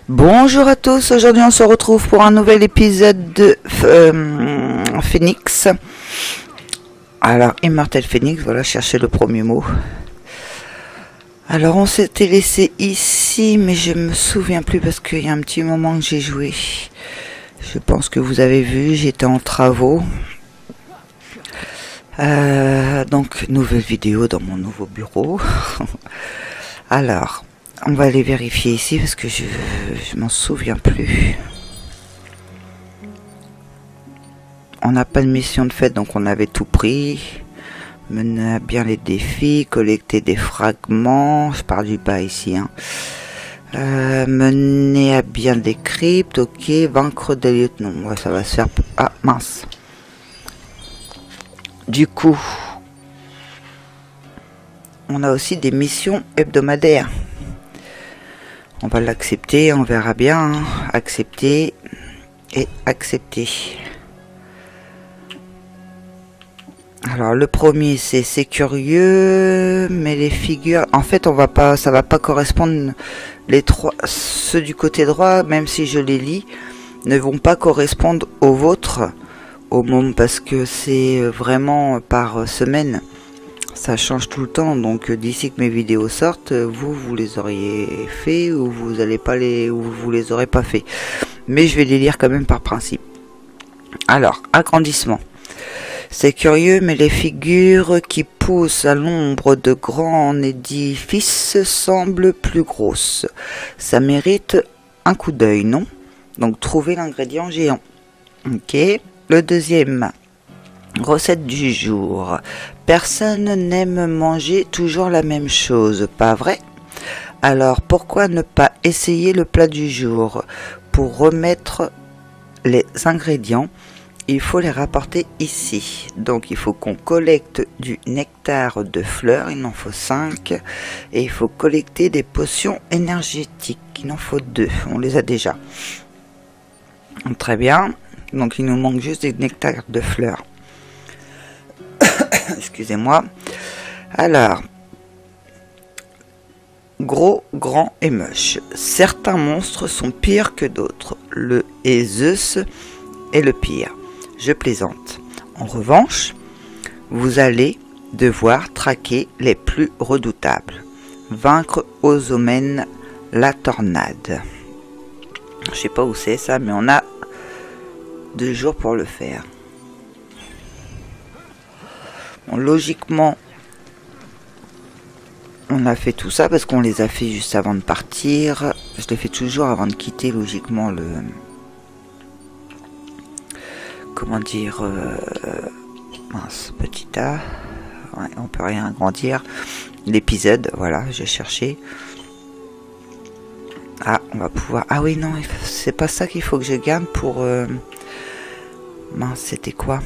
Bonjour à tous, aujourd'hui on se retrouve pour un nouvel épisode de Phoenix. Alors, Immortal Phoenix, voilà, cherchez le premier mot. Alors on s'était laissé ici, mais je me souviens plus parce qu'il y a un petit moment que j'ai joué. Je pense que vous avez vu, j'étais en travaux. Donc, nouvelle vidéo dans mon nouveau bureau. Alors, on va aller vérifier ici parce que je m'en souviens plus. On n'a pas de mission de fête, donc on avait tout pris. Mener à bien les défis, collecter des fragments. Je pars du bas ici. Hein. Mener à bien des cryptes, ok. Vaincre des lieutenants. Ouais, ça va se faire. Ah, mince. Du coup, on a aussi des missions hebdomadaires. On va l'accepter, on verra bien. Hein. Accepter et accepter. Alors le premier c'est curieux, mais les figures, en fait ça va pas correspondre. Les trois, ceux du côté droit, même si je les lis, ne vont pas correspondre aux vôtres au moment, parce que c'est vraiment par semaine. Ça change tout le temps, donc d'ici que mes vidéos sortent, vous les auriez fait ou vous allez pas vous les aurez pas fait. Mais je vais les lire quand même par principe. Alors, agrandissement. C'est curieux, mais les figures qui poussent à l'ombre de grands édifices semblent plus grosses. Ça mérite un coup d'œil, non? Donc, trouver l'ingrédient géant. Ok. Le deuxième. Recette du jour. Personne n'aime manger toujours la même chose, pas vrai? Alors pourquoi ne pas essayer le plat du jour? Pour remettre les ingrédients, il faut les rapporter ici. Donc il faut qu'on collecte du nectar de fleurs, il en faut 5. Et il faut collecter des potions énergétiques, il en faut 2, on les a déjà. Très bien, donc il nous manque juste des nectars de fleurs. Excusez-moi. Alors, gros, grand et moche. Certains monstres sont pires que d'autres. Le Zeus est le pire. Je plaisante. En revanche, vous allez devoir traquer les plus redoutables. Vaincre Osomène la tornade. Je sais pas où c'est ça, mais on a 2 jours pour le faire. Bon, logiquement, on a fait tout ça parce qu'on les a fait juste avant de partir. Je les fais toujours avant de quitter, logiquement, le... Comment dire... mince, petit A. Ouais, on peut rien agrandir. L'épisode, voilà, j'ai cherché. Ah, on va pouvoir... Ah oui, non, c'est pas ça qu'il faut que je garde pour... Mince, c'était quoi ?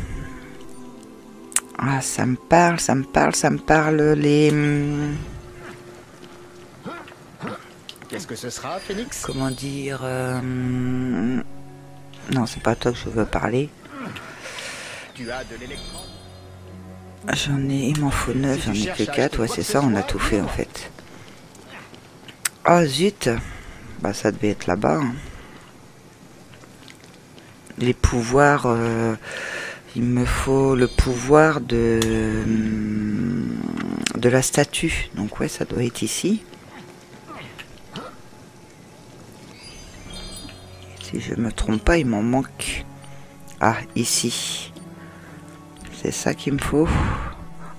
Ah, ça me parle, les... Qu'est-ce que ce sera, Phoenix? Comment dire... Non, c'est pas toi que je veux parler. Tu as de l'électron? J'en ai... Il m'en faut 9, j'en ai que 4. Ouais, c'est ça, on a tout fait, en fait. Oh, zut. Bah, ça devait être là-bas. Hein. Les pouvoirs... Il me faut le pouvoir de la statue. Donc ouais, ça doit être ici. Si je me trompe pas, il m'en manque. Ah, ici. C'est ça qu'il me faut.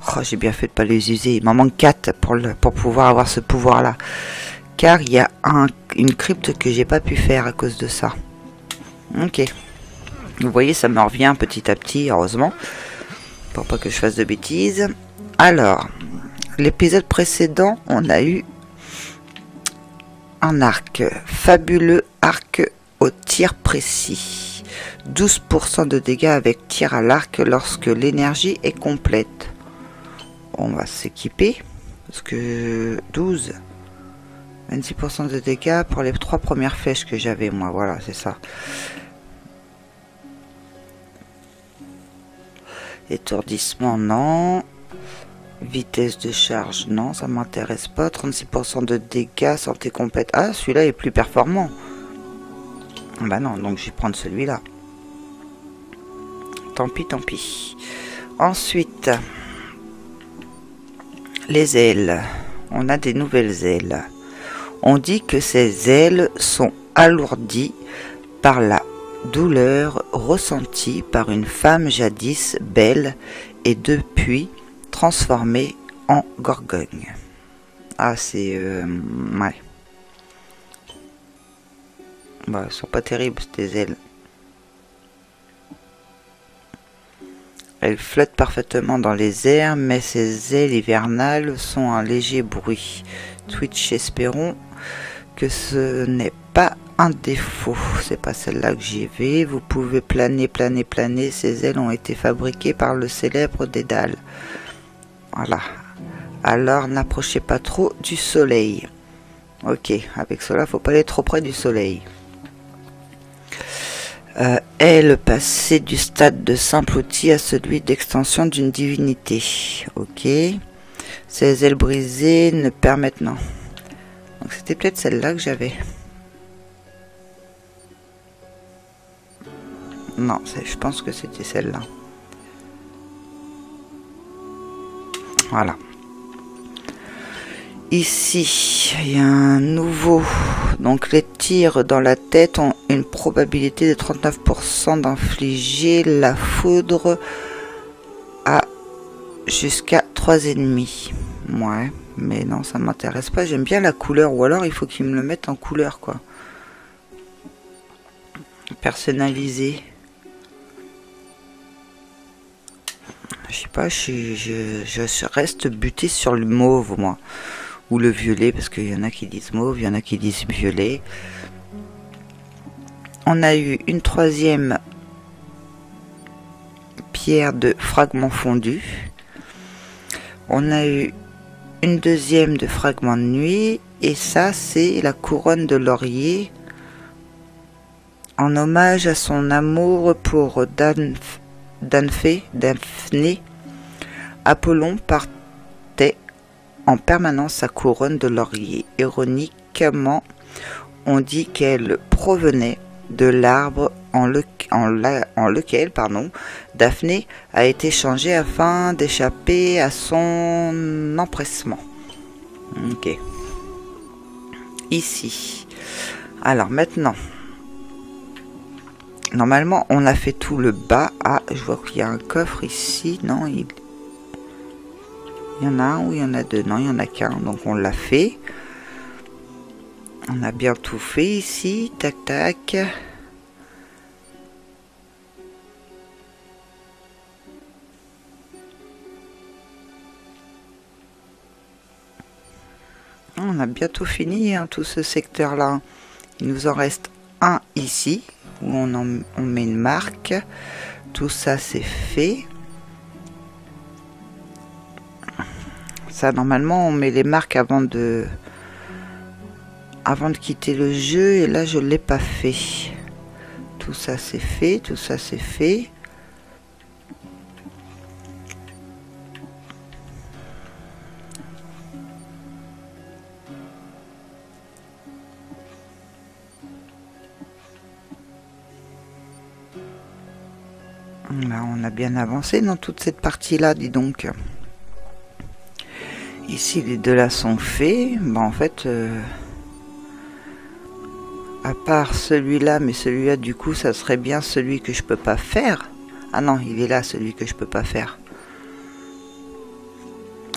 Oh, j'ai bien fait de pas les user. Il m'en manque 4 pour pouvoir avoir ce pouvoir-là. Car il y a une crypte que j'ai pas pu faire à cause de ça. Ok. Vous voyez, ça me revient petit à petit, heureusement. Pour pas que je fasse de bêtises. Alors, l'épisode précédent, on a eu un arc. Fabuleux arc au tir précis. 12% de dégâts avec tir à l'arc lorsque l'énergie est complète. On va s'équiper. Parce que 12. 26% de dégâts pour les 3 premières flèches que j'avais, moi. Voilà, c'est ça. Étourdissement, non. Vitesse de charge, non, ça m'intéresse pas. 36% de dégâts, santé complète. Ah, celui-là est plus performant. Bah non, donc je vais prendre celui-là. Tant pis, tant pis. Ensuite, les ailes. On a des nouvelles ailes. On dit que ces ailes sont alourdies par la douleur ressentie par une femme jadis belle et depuis transformée en gorgogne. Ah, c'est... ouais. Bah, elles sont pas terribles, ces ailes. Elles flottent parfaitement dans les airs, mais ces ailes hivernales sont un léger bruit. Twitch, espérons que ce n'est pas un défaut. C'est pas celle-là que j'y vais. Vous pouvez planer, planer, planer. Ces ailes ont été fabriquées par le célèbre Dédale. Voilà. Alors n'approchez pas trop du soleil. Ok, avec cela, faut pas aller trop près du soleil. Elle passait du stade de simple outil à celui d'extension d'une divinité. Ok. Ces ailes brisées ne permettent... Non. Donc c'était peut-être celle-là que j'avais. Non, je pense que c'était celle-là. Voilà. Ici, il y a un nouveau. Donc les tirs dans la tête ont une probabilité de 39% d'infliger la foudre à jusqu'à 3 ennemis. Ouais, mais non, ça m'intéresse pas. J'aime bien la couleur, ou alors il faut qu'ils me le mettent en couleur, quoi. Personnalisé. Je sais pas, je reste buté sur le mauve, moi. Ou le violet, parce qu'il y en a qui disent mauve, il y en a qui disent violet. On a eu une troisième pierre de fragments fondus. On a eu une deuxième de fragments de nuit. Et ça, c'est la couronne de laurier. En hommage à son amour pour Daphné, Apollon partait en permanence sa couronne de laurier. Ironiquement, on dit qu'elle provenait de l'arbre en lequel Daphné a été changée afin d'échapper à son empressement. Ok. Ici. Alors maintenant, normalement on a fait tout le bas. Ah, je vois qu'il y a un coffre ici. Non, il y en a un ou il y en a deux? Non, il n'y en a qu'un, donc on l'a fait. On a bien tout fait ici. Tac, tac. On a bientôt fini, hein, tout ce secteur-là. Il nous en reste un ici, où on met une marque. Tout ça, c'est fait. Ça, normalement, on met les marques avant de quitter le jeu. Et là, je ne l'ai pas fait. Tout ça, c'est fait. Tout ça, c'est fait. Là, on a bien avancé dans toute cette partie-là, dis donc. Ici, les deux là sont faits. Bon, en fait, à part celui-là, mais celui-là, du coup, ça serait bien celui que je peux pas faire. Ah non, il est là, celui que je peux pas faire.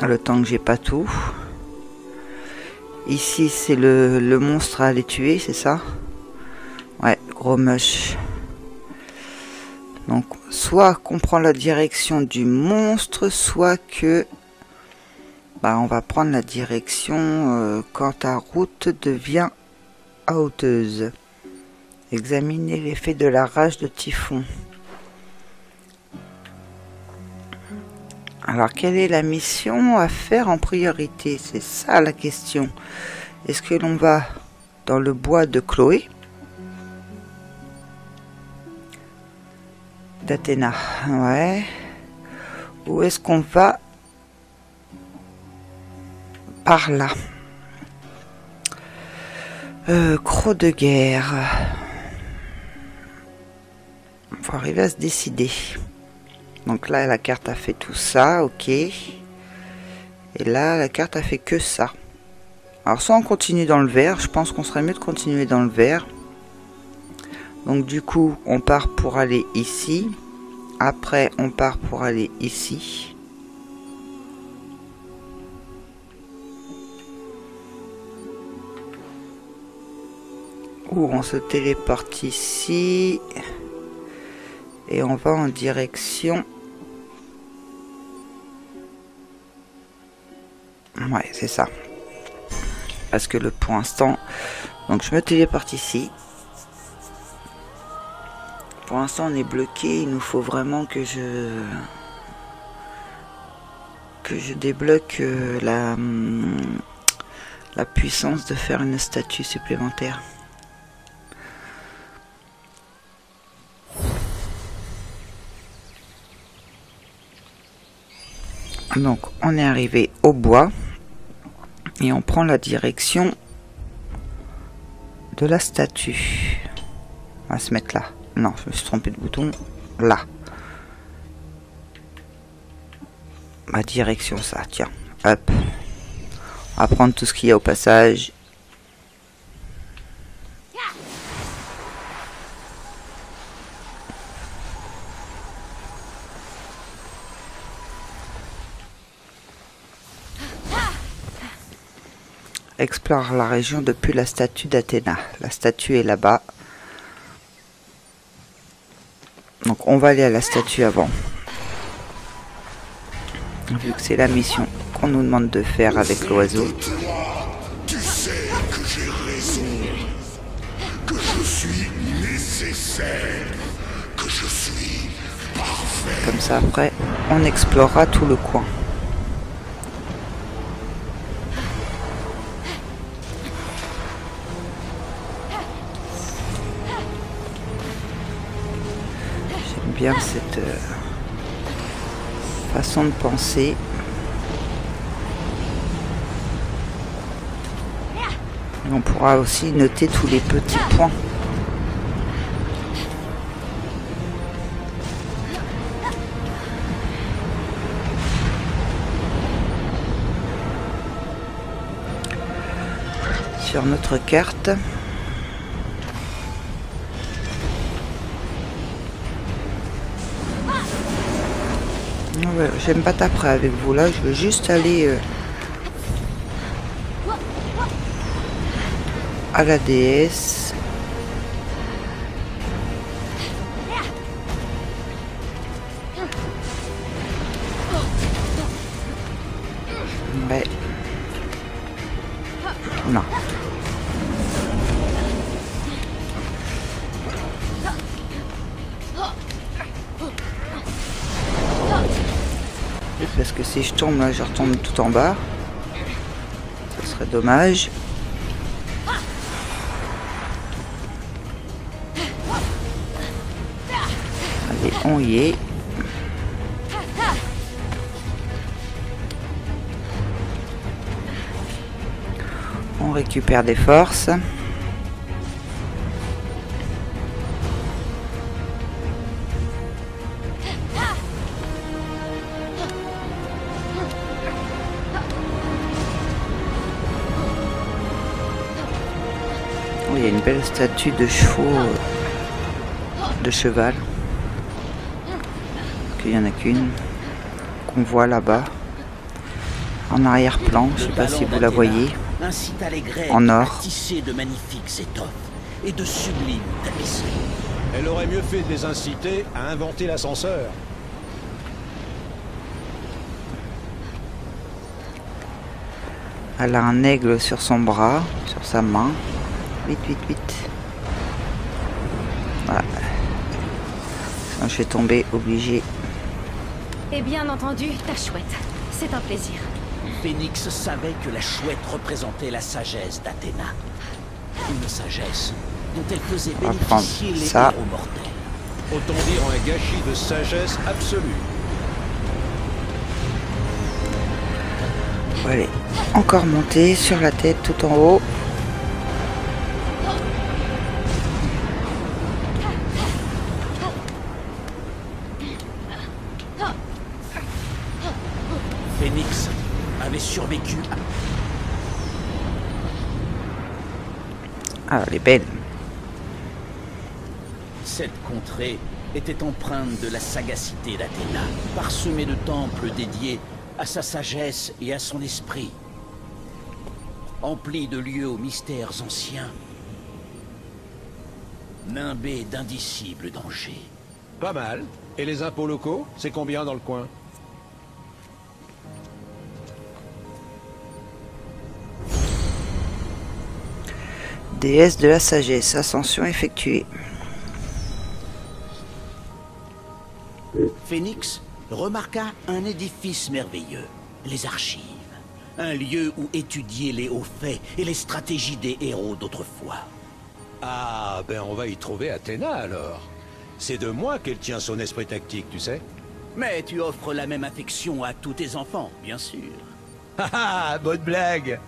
Le temps que j'ai pas tout. Ici, c'est le monstre à aller tuer, c'est ça? Ouais, gros moche. Donc, soit qu'on prend la direction du monstre, soit que... Bah, on va prendre la direction quand ta route devient hauteuse. Examiner l'effet de la rage de Typhon. Alors, quelle est la mission à faire en priorité? C'est ça la question. Est-ce que l'on va dans le bois de Chloé? D'Athéna, ouais. Où est-ce qu'on va? Par là. Croc de guerre. Faut arriver à se décider. Donc là, la carte a fait tout ça, ok. Et là, la carte a fait que ça. Alors soit on continue dans le vert, je pense qu'on serait mieux de continuer dans le vert. Donc du coup, on part pour aller ici. Après, on part pour aller ici. Ou on se téléporte ici. Et on va en direction... Ouais, c'est ça. Parce que pour l'instant... Donc je me téléporte ici. Pour l'instant on est bloqué. Il nous faut vraiment que je débloque la puissance de faire une statue supplémentaire. Donc on est arrivé au bois et on prend la direction de la statue. On va se mettre là. Non, je me suis trompé de bouton. Là. Ma direction, ça. Tiens. Hop. On va prendre tout ce qu'il y a au passage. Explore la région depuis la statue d'Athéna. La statue est là-bas. Donc on va aller à la statue avant. Vu que c'est la mission qu'on nous demande de faire avec l'oiseau. Tu sais que j'ai raison, que je suis nécessaire, que je suis parfait. Comme ça après, on explorera tout le coin. Bien cette façon de penser. Et on pourra aussi noter tous les petits points. Sur notre carte. J'aime pas taper avec vous là, je veux juste aller à la déesse. Ouais. Non. Parce que si je tombe là, je retombe tout en bas. Ce serait dommage. Allez, on y est. On récupère des forces. Il y a une belle statue de chevaux, de cheval. Il n'y en a qu'une qu'on voit là-bas, en arrière-plan. Je ne sais pas si vous la voyez, en or. De magnifiques étoffes et de sublimes tapisseries. Elle aurait mieux fait de les inciter à inventer l'ascenseur. Elle a un aigle sur son bras, sur sa main. Vite, vite, vite. Voilà. Sinon, je vais tomber obligé. Et bien entendu, ta chouette. C'est un plaisir. Phénix savait que la chouette représentait la sagesse d'Athéna. Une sagesse dont elle faisait On va prendre bénéficier les ça. héros mortels. Autant dire un gâchis de sagesse absolue. On va aller encore monter sur la tête tout en haut. Phénix avait survécu à... Ah, elle est belle. Cette contrée était empreinte de la sagacité d'Athéna, parsemée de temples dédiés à sa sagesse et à son esprit, emplie de lieux aux mystères anciens, nimbés d'indicibles dangers. Pas mal. Et les impôts locaux, c'est combien dans le coin? Déesse de la sagesse, ascension effectuée. Phénix remarqua un édifice merveilleux, les archives. Un lieu où étudier les hauts faits et les stratégies des héros d'autrefois. Ah, ben on va y trouver Athéna alors. C'est de moi qu'elle tient son esprit tactique, tu sais. Mais tu offres la même affection à tous tes enfants, bien sûr. Haha, bonne blague.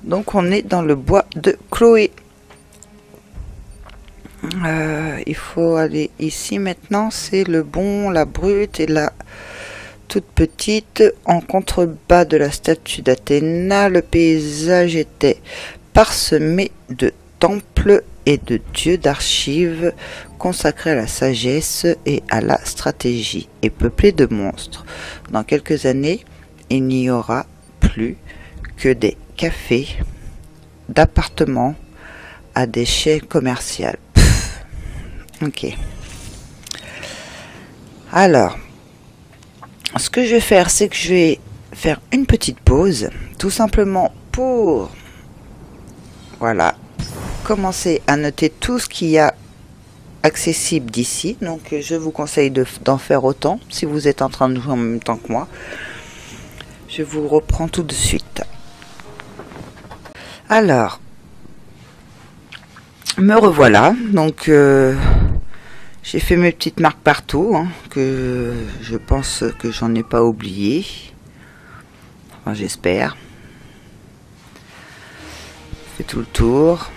Donc on est dans le bois de Chloé. Il faut aller ici maintenant. C'est le bon, la brute et la toute petite. En contrebas de la statue d'Athéna, le paysage était parsemé de temples et de dieux d'archives consacrés à la sagesse et à la stratégie et peuplé de monstres. Dans quelques années, il n'y aura plus que des cafés, d'appartements à des chaînes commerciales. Ok. Alors, ce que je vais faire, c'est que je vais faire une petite pause, tout simplement pour, voilà, commencer à noter tout ce qu'il y a accessible d'ici. Donc, je vous conseille d'en faire autant si vous êtes en train de jouer en même temps que moi. Je vous reprends tout de suite. Alors, me revoilà. Donc, j'ai fait mes petites marques partout, hein, que je pense que j'en ai pas oublié. Enfin, j'espère. Fait tout le tour.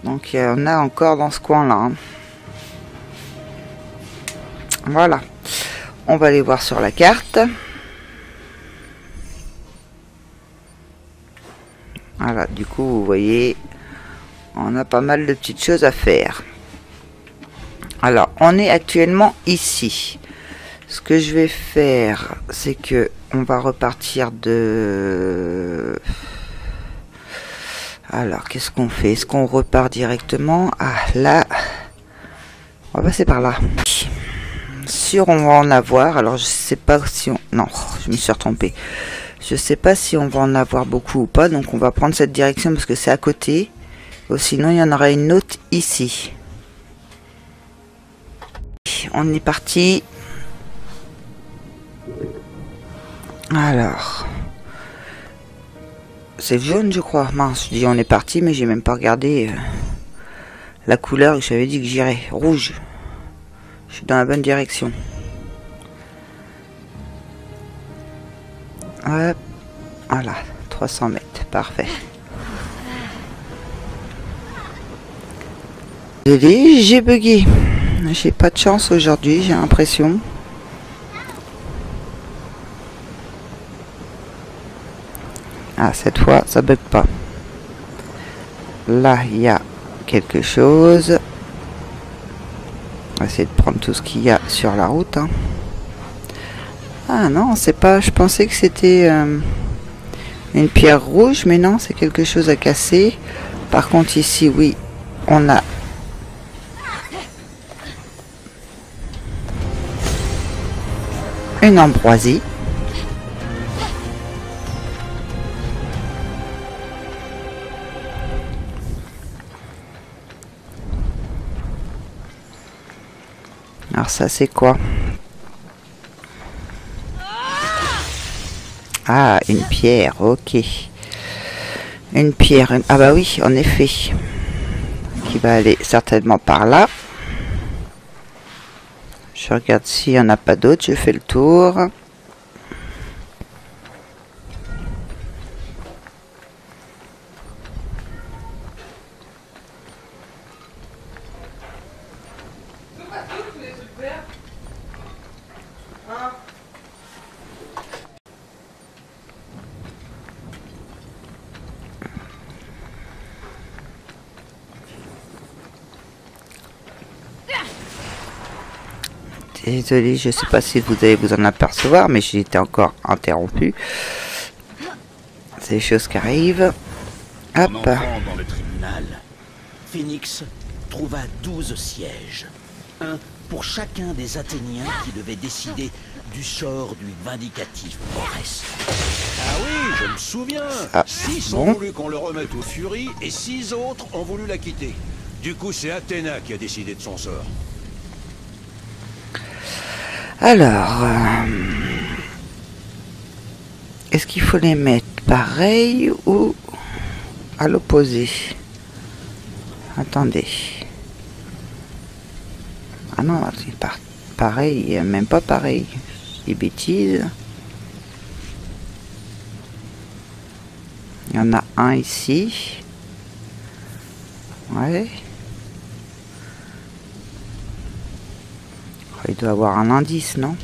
Donc, il y en a encore dans ce coin-là. Hein. Voilà. On va aller voir sur la carte. Voilà, du coup, vous voyez, on a pas mal de petites choses à faire. Alors, on est actuellement ici. Ce que je vais faire, c'est que on va repartir de... Alors, qu'est-ce qu'on fait? Est-ce qu'on repart directement? Ah, là, on va passer par là. Sûr, on va en avoir. Alors, je sais pas si on... Non, je me suis retrompée. Je sais pas si on va en avoir beaucoup ou pas, donc on va prendre cette direction parce que c'est à côté. Ou sinon, il y en aura une autre ici. On est parti. Alors, c'est jaune, je crois. Mince, je dis on est parti, mais j'ai même pas regardé la couleur que j'avais dit que j'irais. Rouge. Je suis dans la bonne direction. Hop, voilà, 300 mètres, parfait. Désolé, j'ai bugué. J'ai pas de chance aujourd'hui, j'ai l'impression. Ah, cette fois, ça bug pas. Là, il y a quelque chose. On va essayer de prendre tout ce qu'il y a sur la route. Hein. Ah non, c'est pas... Je pensais que c'était une pierre rouge, mais non, c'est quelque chose à casser. Par contre, ici, oui, on a... une ambroisie. Alors ça, c'est quoi? Ah, une pierre, ok. Une pierre, ah bah oui, en effet. qui va aller certainement par là. Je regarde s'il n'y en a pas d'autres, je fais le tour. Désolé, je sais pas si vous allez vous en apercevoir, mais j'ai été encore interrompu. C'est des choses qui arrivent. En Hop. entrant dans le tribunal, Phénix trouva 12 sièges. Un pour chacun des Athéniens qui devaient décider du sort du vindicatif Oreste. Ah oui, je me souviens. Ah, 6 bon. ont voulu qu'on le remette aux Furies et 6 autres ont voulu la quitter. Du coup, c'est Athéna qui a décidé de son sort. Alors, est-ce qu'il faut les mettre pareil ou à l'opposé? Attendez. Ah non, c'est pas pareil, même pas pareil. Des bêtises. Il y en a un ici. Ouais. Il doit avoir un indice, non?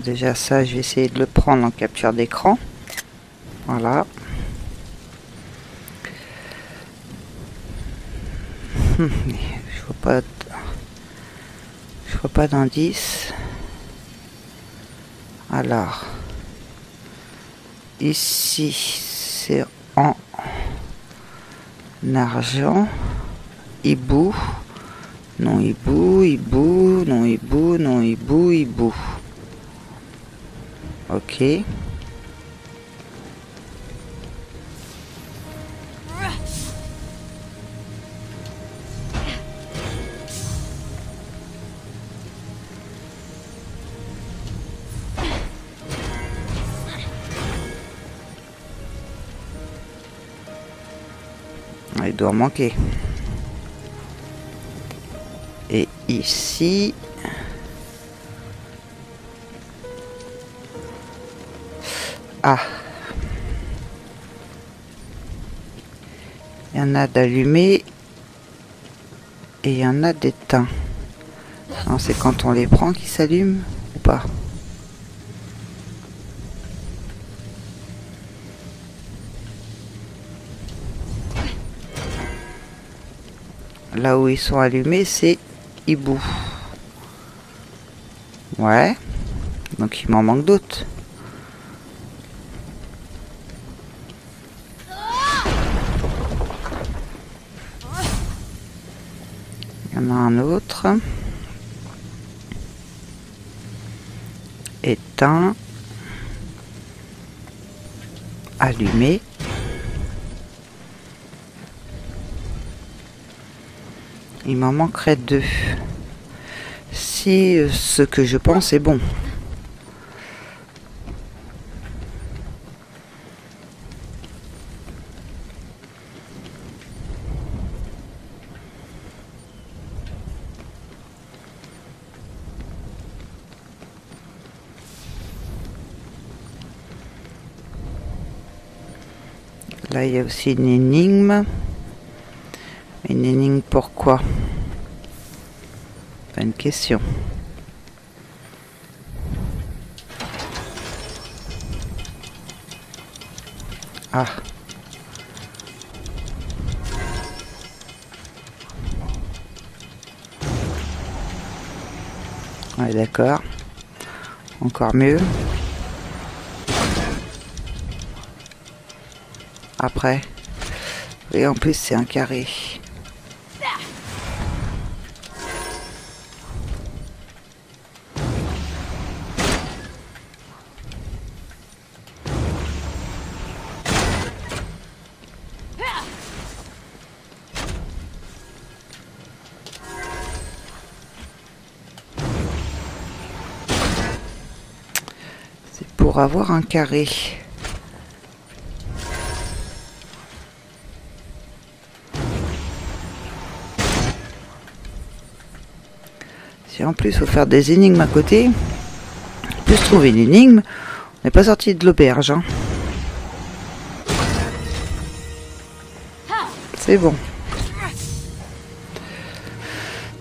Déjà ça, je vais essayer de le prendre en capture d'écran. Voilà. Je vois pas d'indice. Alors, ici, c'est en argent. Hibou. Non hibou, hibou, non hibou, non hibou, hibou. Ok. Il doit manquer. Et ici... Ah. Il y en a d'allumés et il y en a d'éteints. C'est quand on les prend qu'ils s'allument ou pas? Là où ils sont allumés, c'est hibou. Ouais. Donc il m'en manque d'autres. Il y en a un autre. Éteint. Allumé. Il m'en manquerait 2. Si ce que je pense est bon. Là, il y a aussi une énigme. Une énigme pourquoi? Pas une question. Ah. Ouais, d'accord. Encore mieux. Après. Et en plus, c'est un carré. pour avoir un carré. Si en plus il faut faire des énigmes à côté, plus trouver une énigme, on n'est pas sorti de l'auberge. Hein. C'est bon.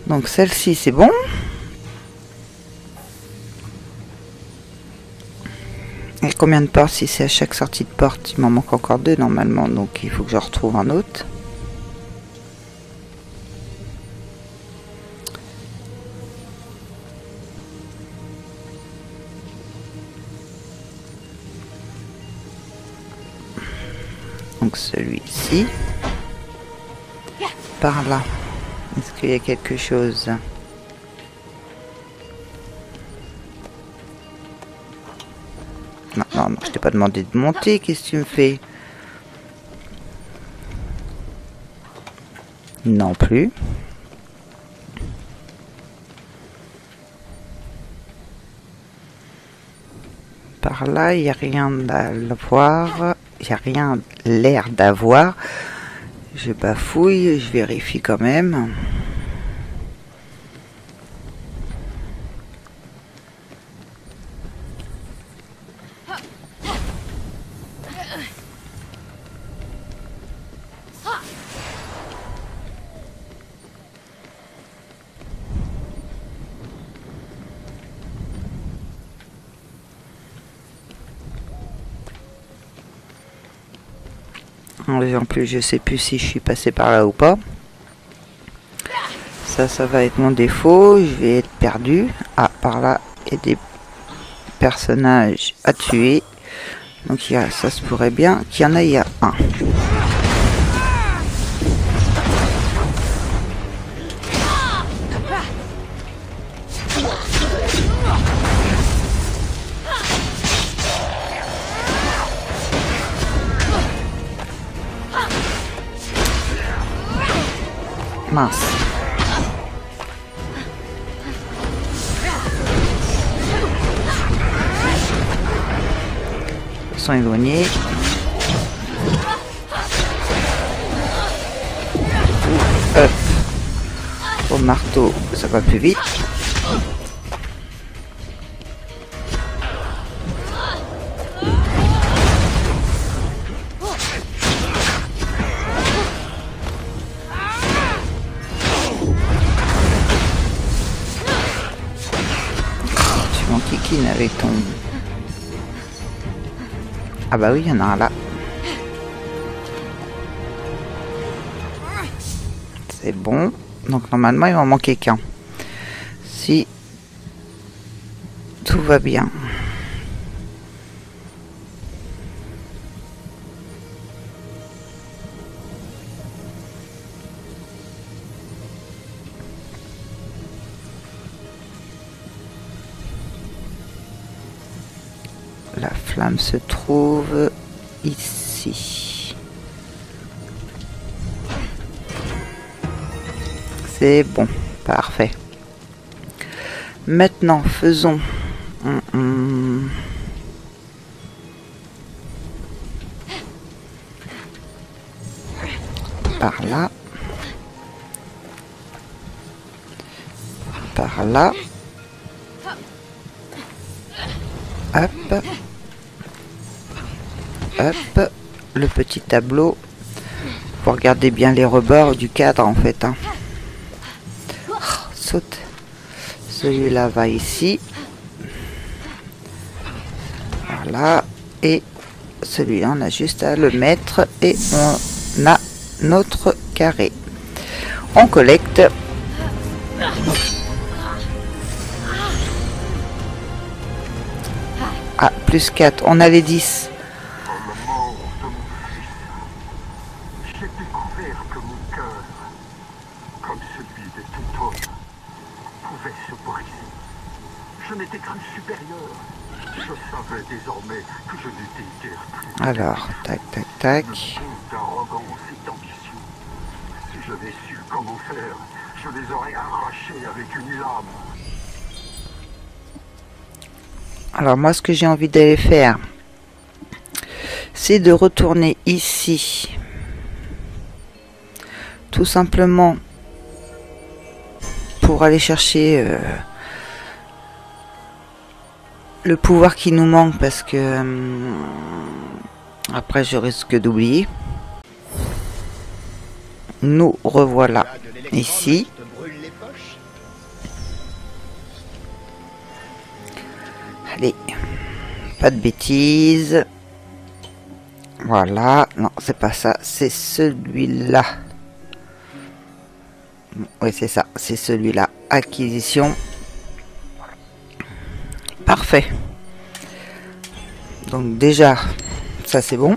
Donc celle-ci c'est bon. Et combien de portes? Si c'est à chaque sortie de porte, il m'en manque encore 2 normalement, donc il faut que je retrouve un autre. Donc celui-ci. Par là. Est-ce qu'il y a quelque chose? Non, non, non, je t'ai pas demandé de monter, qu'est-ce que tu me fais? Non plus. Par là, il n'y a rien à voir. Il n'y a rien l'air d'avoir. Je bafouille, je vérifie quand même. En plus, je sais plus si je suis passé par là ou pas. Ça va être mon défaut. Je vais être perdu. Ah, par là, il y a des personnages à tuer. Donc, ça se pourrait bien qu'il y en ait, il y a un. Mince. Ils sont éloignés. Hop. Au marteau, ça va plus vite. Avec ton... Ah bah oui, il y en a un là. C'est bon. Donc normalement, il va en manquer qu'un. Si tout va bien. La flamme se trouve ici. C'est bon, parfait. Maintenant, faisons... Par là. Par là. Hop. Hop, le petit tableau. Faut regarder bien les rebords du cadre en fait. Hein. Oh, saute. Celui-là va ici. Voilà. Et celui-là, on a juste à le mettre et on a notre carré. On collecte. Ah, plus 4. On a les 10. Alors, tac, tac, tac. Si j'avais su comment faire, je les aurais arrachés avec une lame. Alors moi, ce que j'ai envie d'aller faire, c'est de retourner ici. Tout simplement pour aller chercher le pouvoir qui nous manque, parce que après je risque d'oublier. Nous revoilà ici. Allez, pas de bêtises. Voilà, non, c'est pas ça, c'est celui-là. Oui, c'est ça, c'est celui-là. Acquisition. Parfait. Donc déjà, ça c'est bon.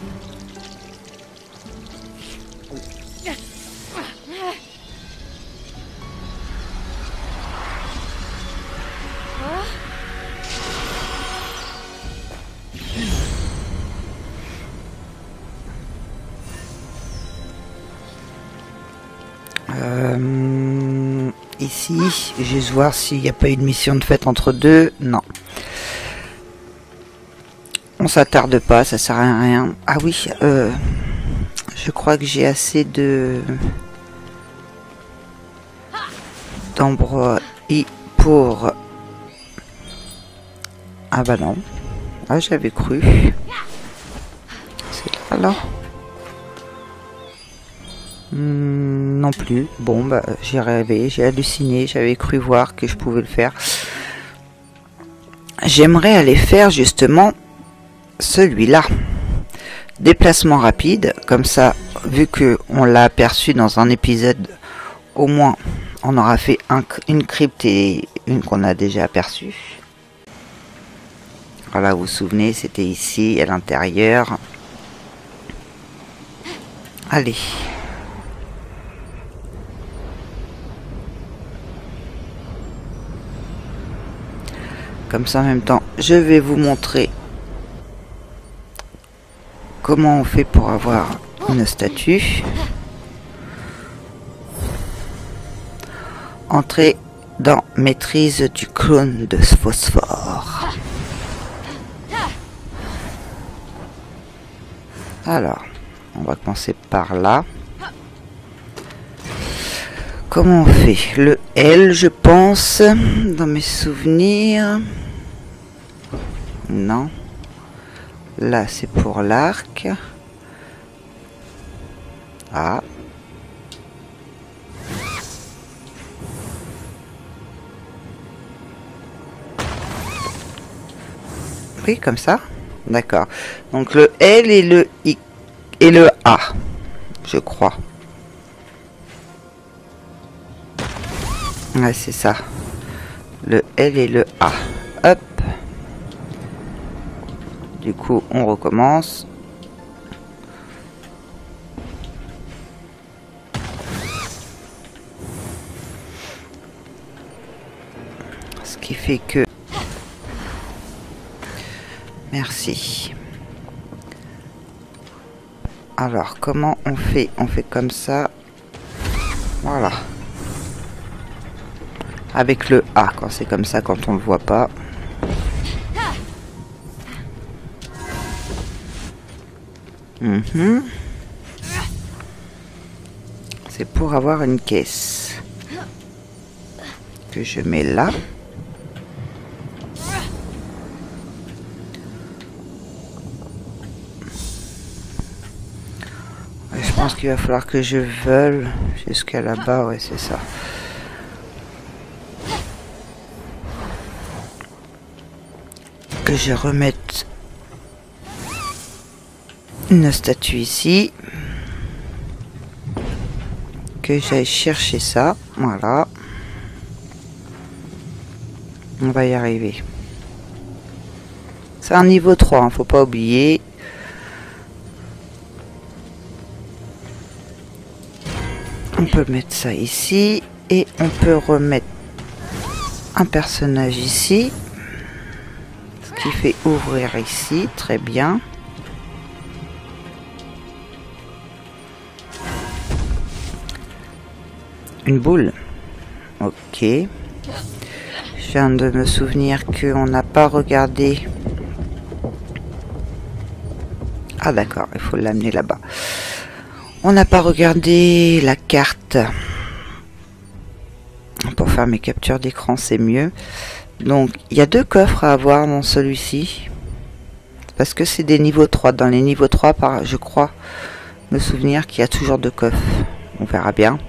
Ici, je vais juste voir s'il n'y a pas eu de mission de fête entre deux. Non. On s'attarde pas, ça sert à rien. Ah oui, je crois que j'ai assez de d'embroiderie pour... Ah bah non. Ah, j'avais cru. C'est là alors. Non plus. Bon, bah, j'ai rêvé, j'ai halluciné, j'avais cru voir que je pouvais le faire. J'aimerais aller faire justement celui-là. Déplacement rapide, comme ça, vu que on l'a aperçu dans un épisode, au moins, on aura fait une crypte et une qu'on a déjà aperçue. Voilà, vous vous souvenez, c'était ici, à l'intérieur. Allez. Comme ça, en même temps, je vais vous montrer comment on fait pour avoir une statue. Entrer dans maîtrise du clone de phosphore. Alors, on va commencer par là. Comment on fait? Le L, je pense, dans mes souvenirs. Non. Là, c'est pour l'arc. Ah. Oui, comme ça. D'accord. Donc le L et le I et le A, je crois. Ouais, c'est ça. Le L et le A. Hop. Du coup, on recommence. Ce qui fait que... Merci. Alors, comment on fait? On fait comme ça. Voilà. Avec le A, quand c'est comme ça, quand on le voit pas. C'est pour avoir une caisse que je mets là. Je pense qu'il va falloir que je vole jusqu'à là-bas, ouais, c'est ça. Que je remette une statue ici. Que j'aille chercher ça. Voilà. On va y arriver. C'est un niveau 3, hein, faut pas oublier. On peut mettre ça ici. Et on peut remettre un personnage ici. Ce qui fait ouvrir ici. Très bien. Une boule. Ok. Je viens de me souvenir qu'on n'a pas regardé Ah d'accord, il faut l'amener là-bas. On n'a pas regardé la carte. Pour faire mes captures d'écran, c'est mieux. Donc, il y a 2 coffres à avoir dans celui-ci. Parce que c'est des niveaux 3. Dans les niveaux 3, je crois me souvenir qu'il y a toujours 2 coffres. On verra bien.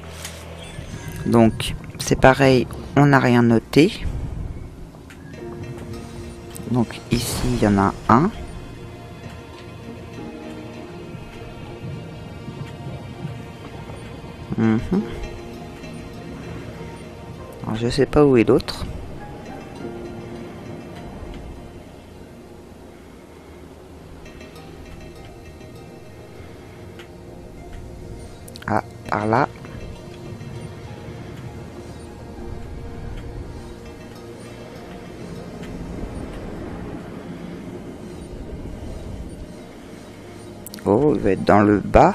Donc, c'est pareil, on n'a rien noté. Donc, ici, il y en a un. Alors, je sais pas où est l'autre. Ah, par là. Oh, il va être dans le bas.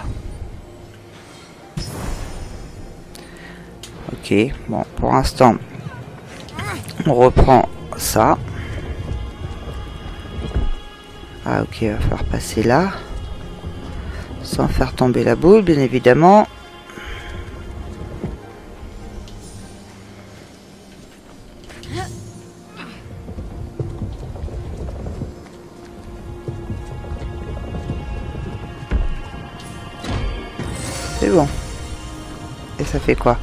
Ok, bon, pour l'instant, on reprend ça. Ah ok, il va falloir passer là. Sans faire tomber la boule, bien évidemment. C'est bon. Et ça fait quoi?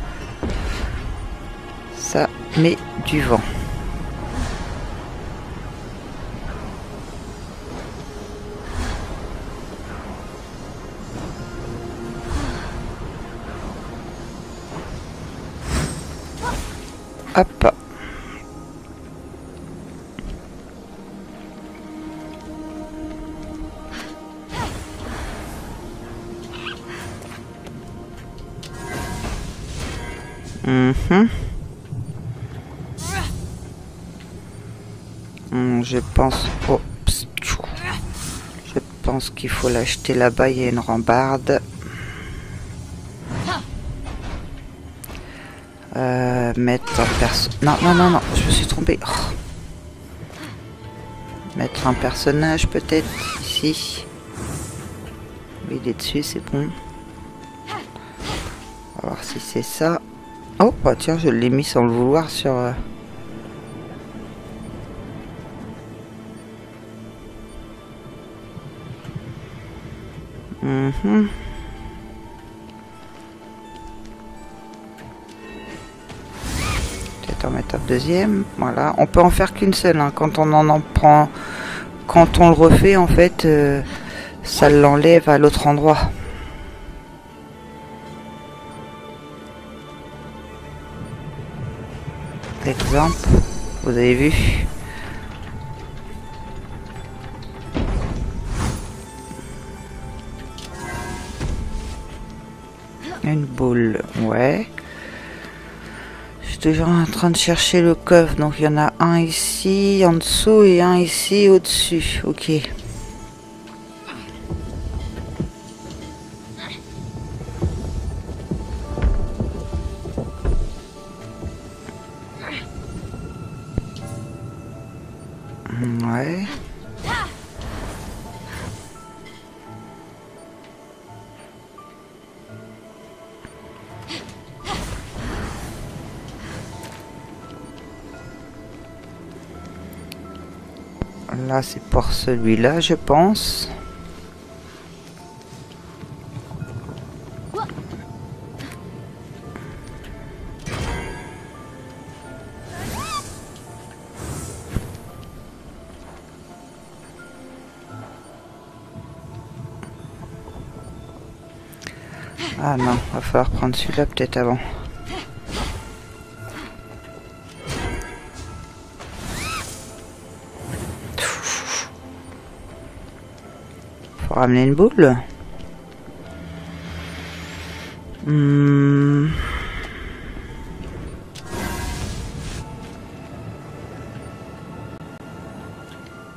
Ça met du vent. Hop. Je pense... Oh, je pense qu'il faut l'acheter là-bas, il y a une rambarde. Mettre un perso... Non, je me suis trompé. Oh. Mettre un personnage peut-être ici. Oui, il est dessus, c'est bon. On va voir si c'est ça. Oh, bah tiens, je l'ai mis sans le vouloir sur... Peut-être en mettre un deuxième. Voilà, on peut en faire qu'une seule. Hein. Quand on en prend... Quand on le refait, en fait, ça l'enlève à l'autre endroit. Exemple, vous avez vu. Une boule, ouais. Je suis toujours en train de chercher le coffre. Donc il y en a un ici en dessous et un ici au-dessus. Ok. Ouais. Là, c'est pour celui-là, je pense. Ah non, va falloir prendre celui-là peut-être avant. Faut ramener une boule.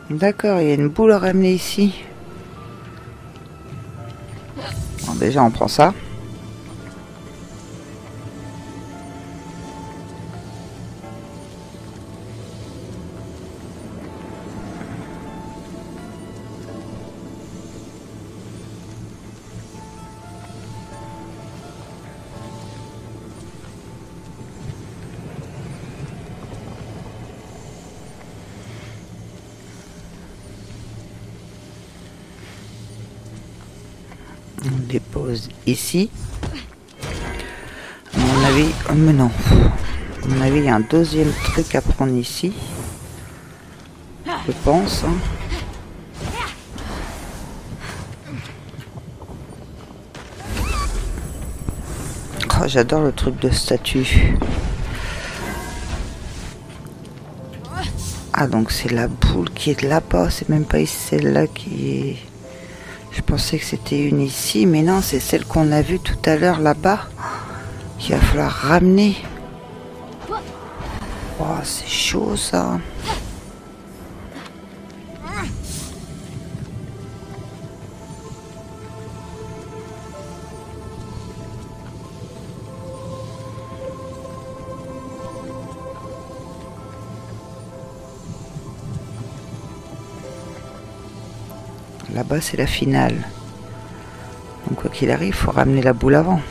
D'accord, il y a une boule à ramener ici. Bon, déjà, on prend ça. dépose ici. À mon avis, oh, mais non. À mon avis, il y a un deuxième truc à prendre ici. Je pense. Hein. Oh, j'adore le truc de statue. Ah, donc c'est la boule qui est là-bas. C'est même pas celle-là qui est... Je pensais que c'était une ici, mais non, c'est celle qu'on a vue tout à l'heure là-bas. Qu'il va falloir ramener. Oh, c'est chaud ça. Là-bas, c'est la finale. Donc, quoi qu'il arrive, il faut ramener la boule avant.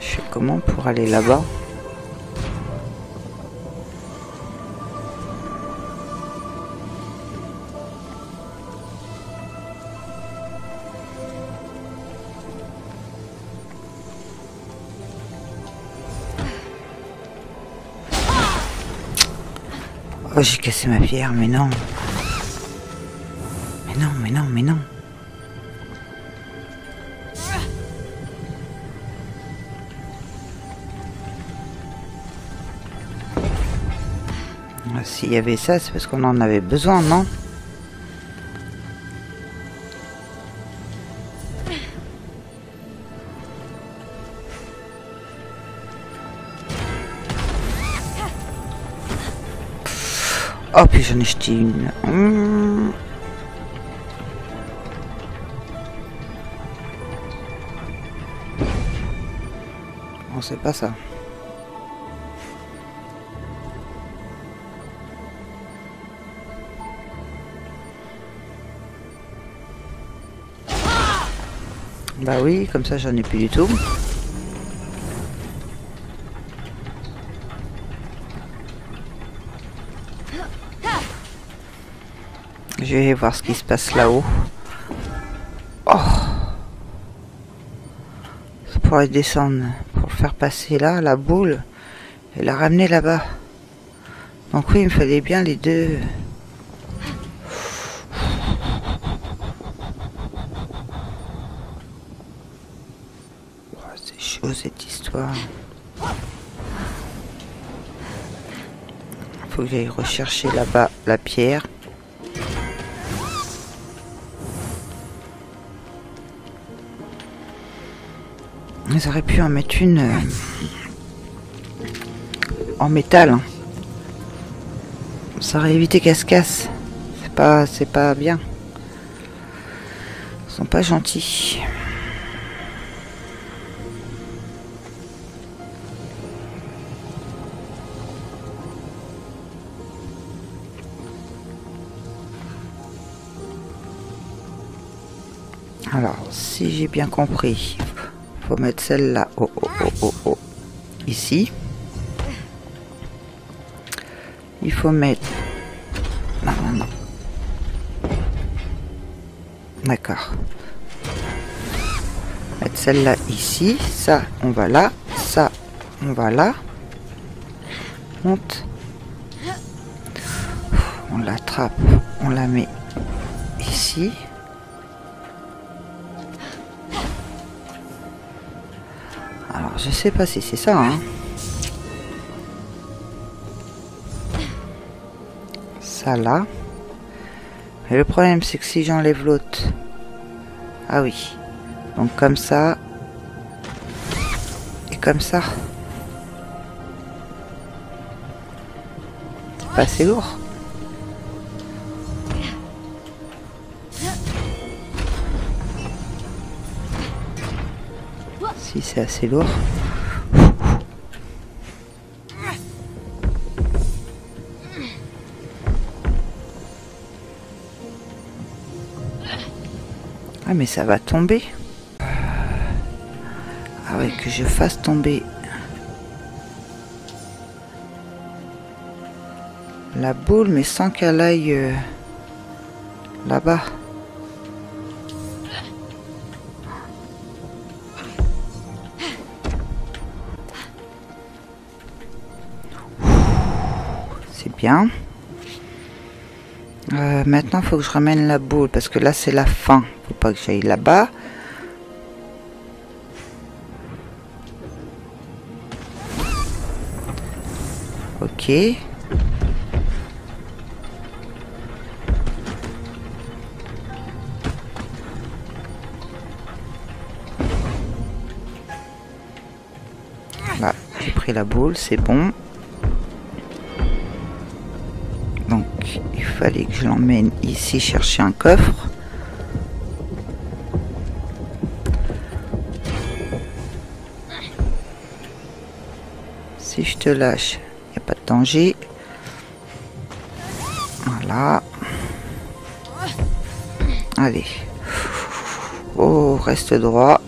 Je fais comment pour aller là-bas? Oh, j'ai cassé ma pierre, mais non. Mais non, mais non, mais non. S'il y avait ça, c'est parce qu'on en avait besoin, non? Oh, puis j'en ai jeté une. Bon, c'est pas ça. Bah oui, comme ça j'en ai plus du tout. Je vais voir ce qui se passe là-haut. Oh, ça pourrait descendre pour le faire passer là, la boule, et la ramener là-bas. Donc oui, il me fallait bien les deux. C'est chaud cette histoire. Faut que j'aille rechercher là-bas la pierre. Ils auraient pu en mettre une en métal. Hein. Ça aurait évité qu'elle se casse. C'est pas bien. Ils sont pas gentils. Alors, si j'ai bien compris, faut mettre celle-là ici. Il faut mettre... Non. D'accord. Mettre celle-là ici. Ça, on va là. Ça, on va là. Monte. On l'attrape. On la met ici. Alors, je sais pas si c'est ça, hein. Ça, là. Mais le problème, c'est que si j'enlève l'autre... Ah oui. Donc, comme ça. Et comme ça. C'est pas assez lourd. Si c'est assez lourd. Ah mais ça va tomber. Ah ouais, que je fasse tomber la boule, mais sans qu'elle aille là-bas. C'est bien. Maintenant, il faut que je ramène la boule parce que là, c'est la fin. Faut pas que j'aille là-bas. Ok. Là, j'ai pris la boule, c'est bon. Donc, il fallait que je l'emmène ici chercher un coffre. Si je te lâche, il n'y a pas de danger. Voilà. Allez. Oh, reste droit.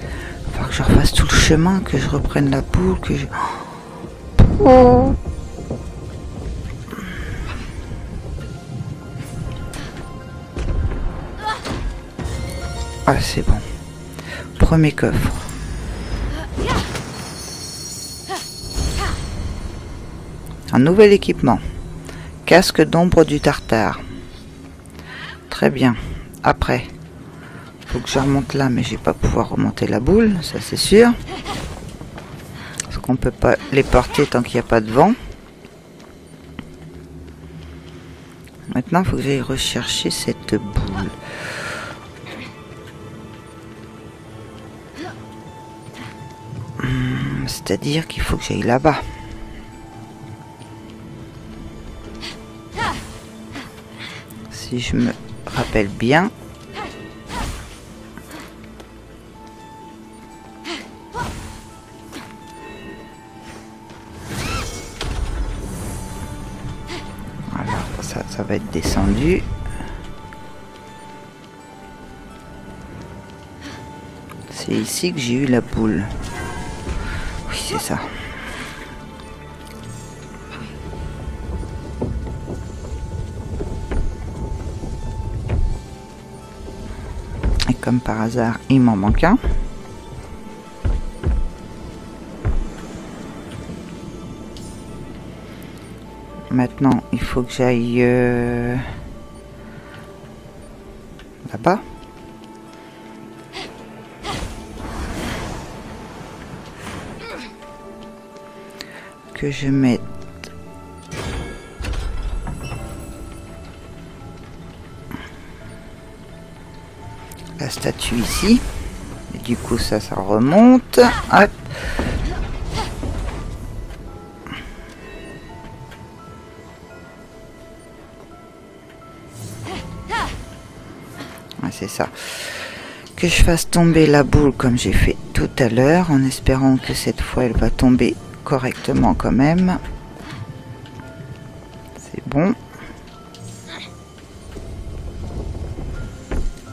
Il va que je refasse tout le chemin, que je reprenne la boule, que je... Oh. Ah, c'est bon. Premier coffre. Un nouvel équipement. Casque d'ombre du Tartare. Très bien. Après, faut que je remonte là, mais je vais pas pouvoir remonter la boule, ça c'est sûr. Parce qu'on peut pas les porter tant qu'il n'y a pas de vent. Maintenant, il faut que j'aille rechercher cette boule. C'est-à-dire qu'il faut que j'aille là-bas. Si je me rappelle bien. Voilà, ça va être descendu. C'est ici que j'ai eu la boule. Oui, c'est ça. Et comme par hasard, il m'en manque un. Maintenant, il faut que j'aille là-bas. Que je mette la statue ici. Et du coup, ça remonte. Hop. Ouais, c'est ça. Que je fasse tomber la boule comme j'ai fait tout à l'heure, en espérant que cette fois, elle va tomber correctement quand même. C'est bon.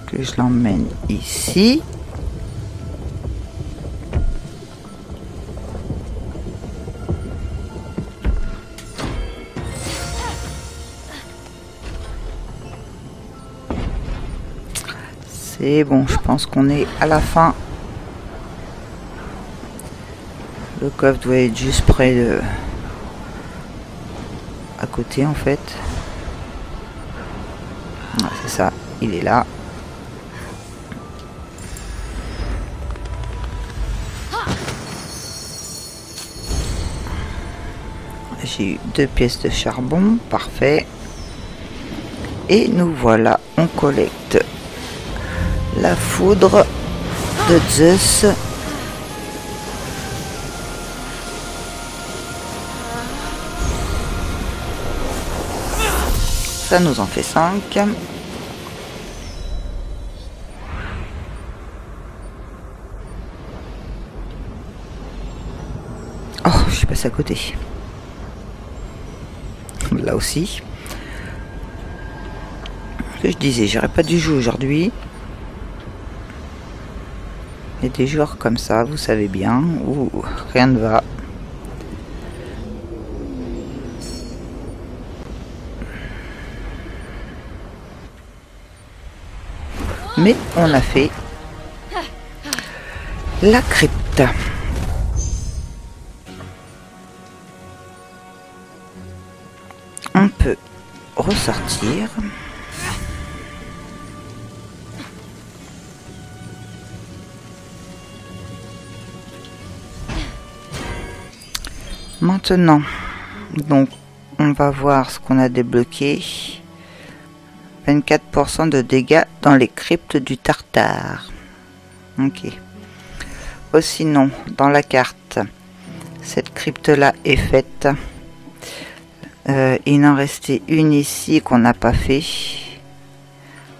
Que je l'emmène ici. C'est bon, je pense qu'on est à la fin. Le coffre doit être juste près de... à côté en fait. Ah, c'est ça, il est là. J'ai eu 2 pièces de charbon, parfait. Et nous voilà, on collecte la foudre de Zeus. Ça nous en fait 5. suis passé à côté. Là aussi. Ce que je disais, j'aurais pas dû jouer aujourd'hui. Il y a des jours comme ça, vous savez bien, où rien ne va. Mais on a fait la crypte. On peut ressortir. Maintenant, donc, on va voir ce qu'on a débloqué. 24% de dégâts dans les cryptes du Tartare. Ok. Oh, sinon, dans la carte, cette crypte-là est faite. Il en restait une ici qu'on n'a pas fait.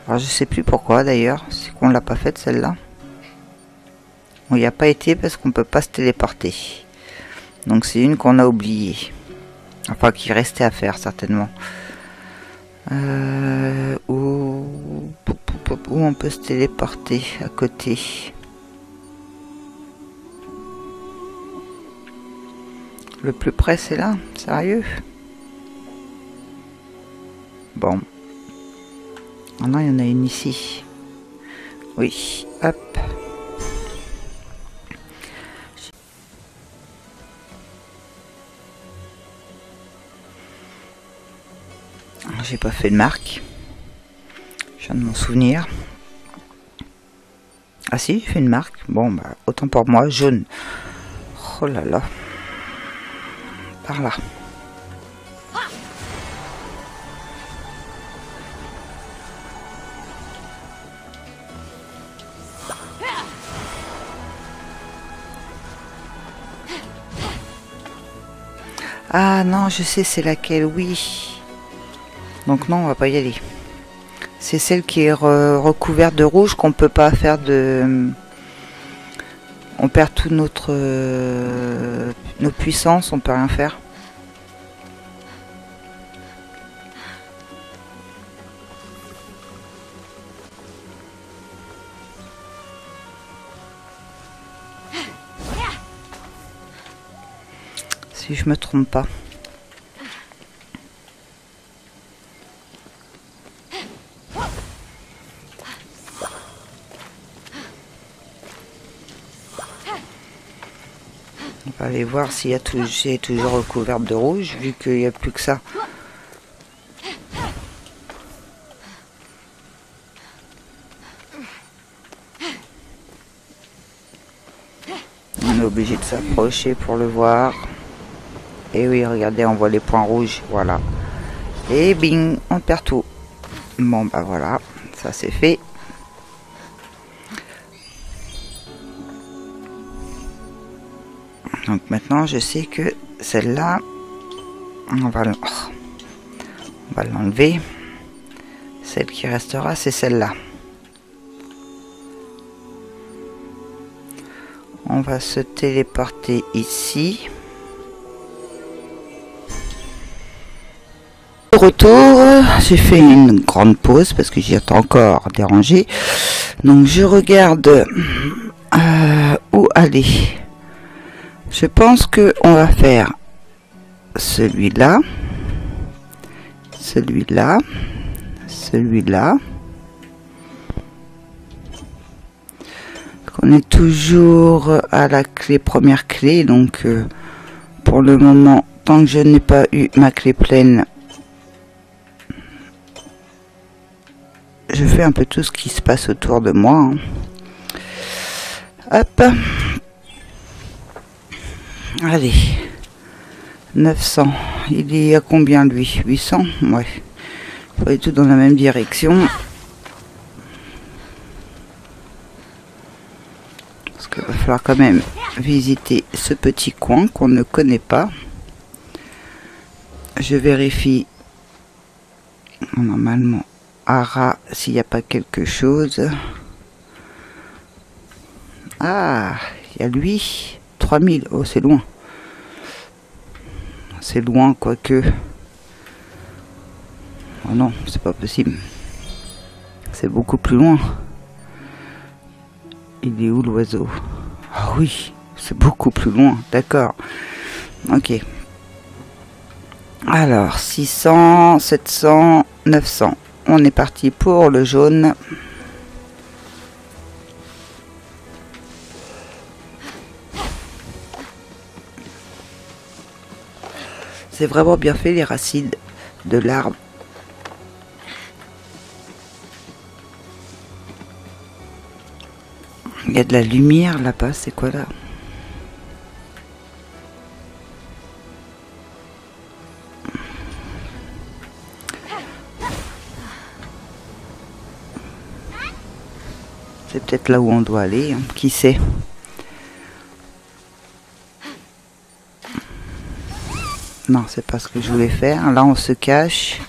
Alors, je sais plus pourquoi d'ailleurs, c'est qu'on l'a pas faite celle-là. On n'y a pas été parce qu'on peut pas se téléporter. Donc c'est une qu'on a oubliée. Enfin, qui restait à faire certainement. Où on peut se téléporter à côté. Le plus près c'est là, sérieux? Bon. Ah non, il y en a une ici. Oui, hop. J'ai pas fait de marque. Je viens de m'en souvenir. Ah si, j'ai fait une marque. Bon, bah, autant pour moi, jaune. Oh là là. Par là. Ah non, je sais c'est laquelle, oui. Donc non, on va pas y aller. C'est celle qui est recouverte de rouge qu'on peut pas faire de... On perd toute notre puissance, on peut rien faire. Si je me trompe pas. On va aller voir s'il y a toujours recouverte de rouge, vu qu'il n'y a plus que ça. On est obligé de s'approcher pour le voir. Et oui, regardez, on voit les points rouges, voilà. Et bing, on perd tout. Bon, bah voilà, ça c'est fait. Donc maintenant, je sais que celle-là, on va l'enlever. Celle qui restera, c'est celle-là. On va se téléporter ici. De retour, j'ai fait une grande pause parce que j'y attends encore dérangé. Donc je regarde où aller. Je pense que on va faire celui-là, celui-là, celui-là. On est toujours à la clé, première clé, donc pour le moment, tant que je n'ai pas eu ma clé pleine, je fais un peu tout ce qui se passe autour de moi. Hop. Allez. 900. Il est à combien lui? 800? Ouais. Pas du tout dans la même direction. Parce qu'il va falloir quand même visiter ce petit coin qu'on ne connaît pas. Je vérifie. Normalement. Ara, s'il n'y a pas quelque chose. Ah, il y a lui. 3000. Oh, c'est loin. c'est loin, quoique. Oh non, c'est pas possible. C'est beaucoup plus loin. Il est où l'oiseau? Ah oui, c'est beaucoup plus loin, d'accord. Ok. Alors, 600, 700, 900. On est parti pour le jaune. C'est vraiment bien fait, les racines de l'arbre. Il y a de la lumière là-bas, c'est quoi là? C'est peut-être là où on doit aller, hein. Qui sait? Non, c'est pas ce que je voulais faire. Là, on se cache.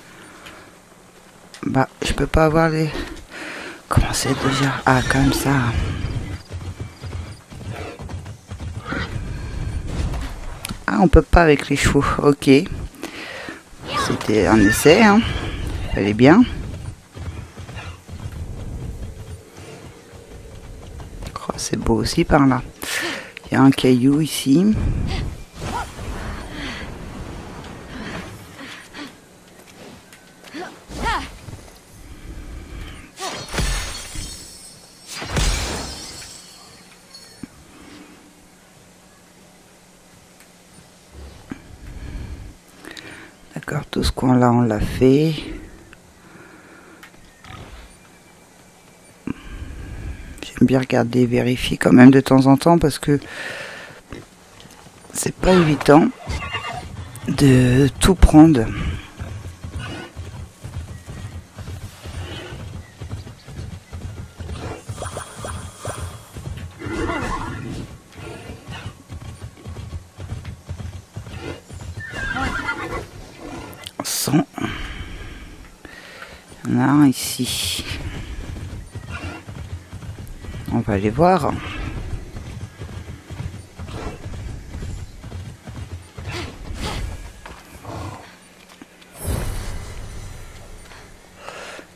Bah, je peux pas avoir les... Comment c'est déjà? Ah, comme ça. Ah, on peut pas avec les chevaux. Ok. C'était un essai, hein. Fallait bien. Oh, c'est beau aussi par là. Il y a un caillou ici. D'accord, tout ce qu'on a, on l'a fait. J'aime bien regarder, vérifier quand même de temps en temps parce que c'est pas évident de tout prendre. Il y en a un ici. On va aller voir.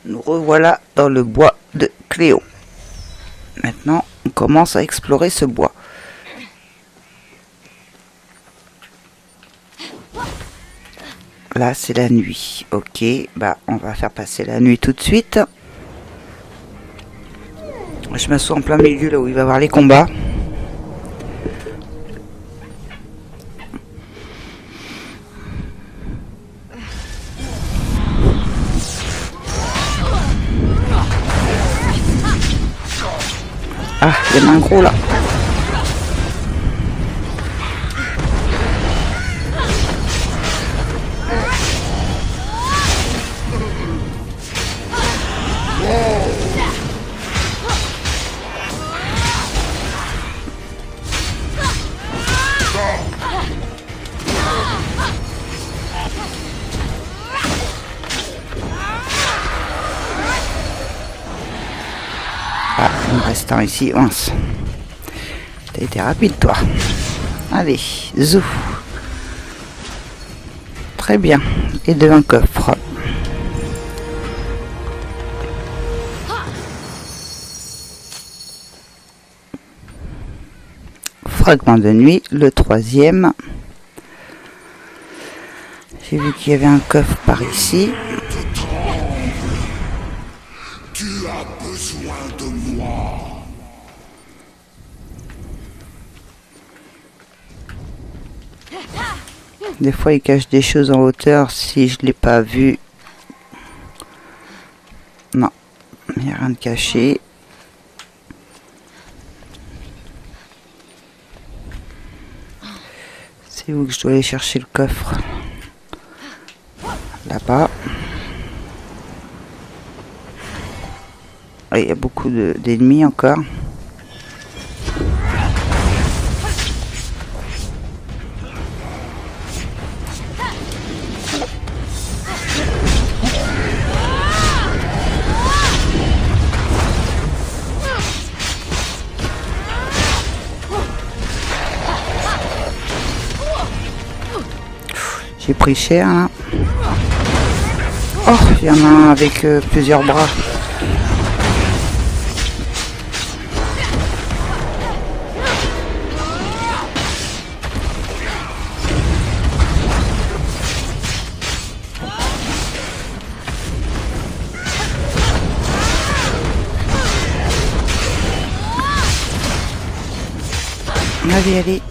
Nous revoilà dans le bois de Cléo. Maintenant, on commence à explorer ce bois. Là, c'est la nuit. Ok, bah, on va faire passer la nuit tout de suite. Je m'assois en plein milieu, là où il va y avoir les combats. Ah, il y en a un gros, là. Ah, il me reste un ici, mince. T'as été rapide, toi. Allez, zou. Très bien. Et de un coffre. Fragment de nuit, le troisième. J'ai vu qu'il y avait un coffre par ici. Tu as besoin de moi. Des fois, il cache des choses en hauteur si je l'ai pas vu. Non, il n'y a rien de caché. C'est où que je dois aller chercher le coffre? Là-bas. Il y a beaucoup d'ennemis encore. pris cher là. Oh, il y en a un avec plusieurs bras. Allez, allez.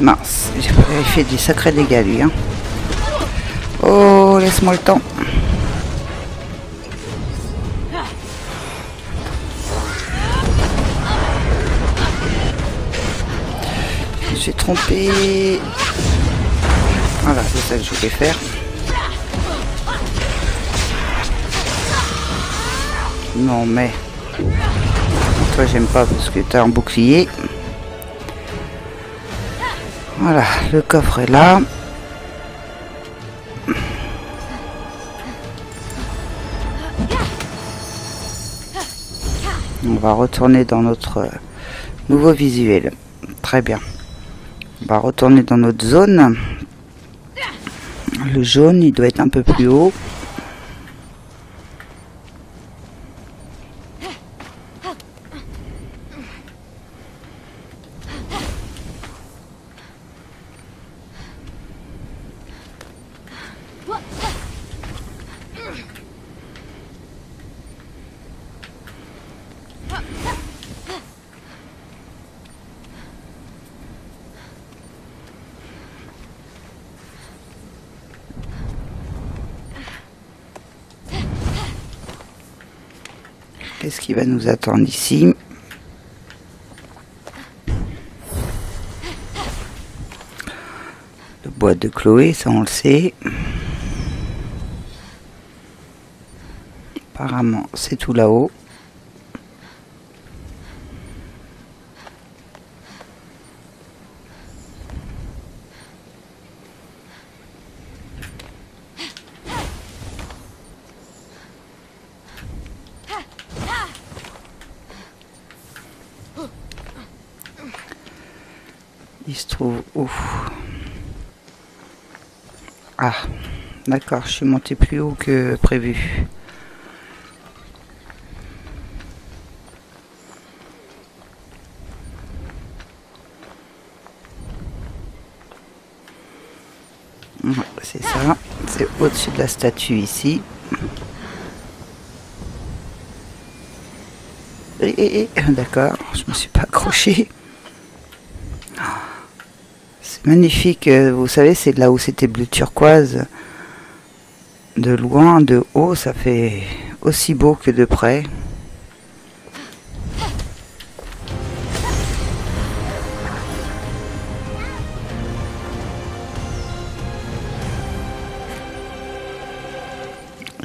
Mince, il fait des sacrés dégâts lui. Hein. Oh, laisse-moi le temps. Je me suis trompé. Voilà, c'est ça que je voulais faire. Non mais... Toi j'aime pas parce que t'as un bouclier. Voilà, le coffre est là. On va retourner dans notre nouveau visuel. Très bien. On va retourner dans notre zone. Le jaune, il doit être un peu plus haut. Qu'est-ce qui va nous attendre ici? Le bois de Chloé, ça on le sait. Apparemment, c'est tout là-haut. Il se trouve où? Ah, d'accord, je suis monté plus haut que prévu. C'est ça, c'est au-dessus de la statue ici. D'accord, je me suis pas accroché. C'est magnifique, vous savez, c'est là où c'était bleu turquoise. De loin, de haut, ça fait aussi beau que de près.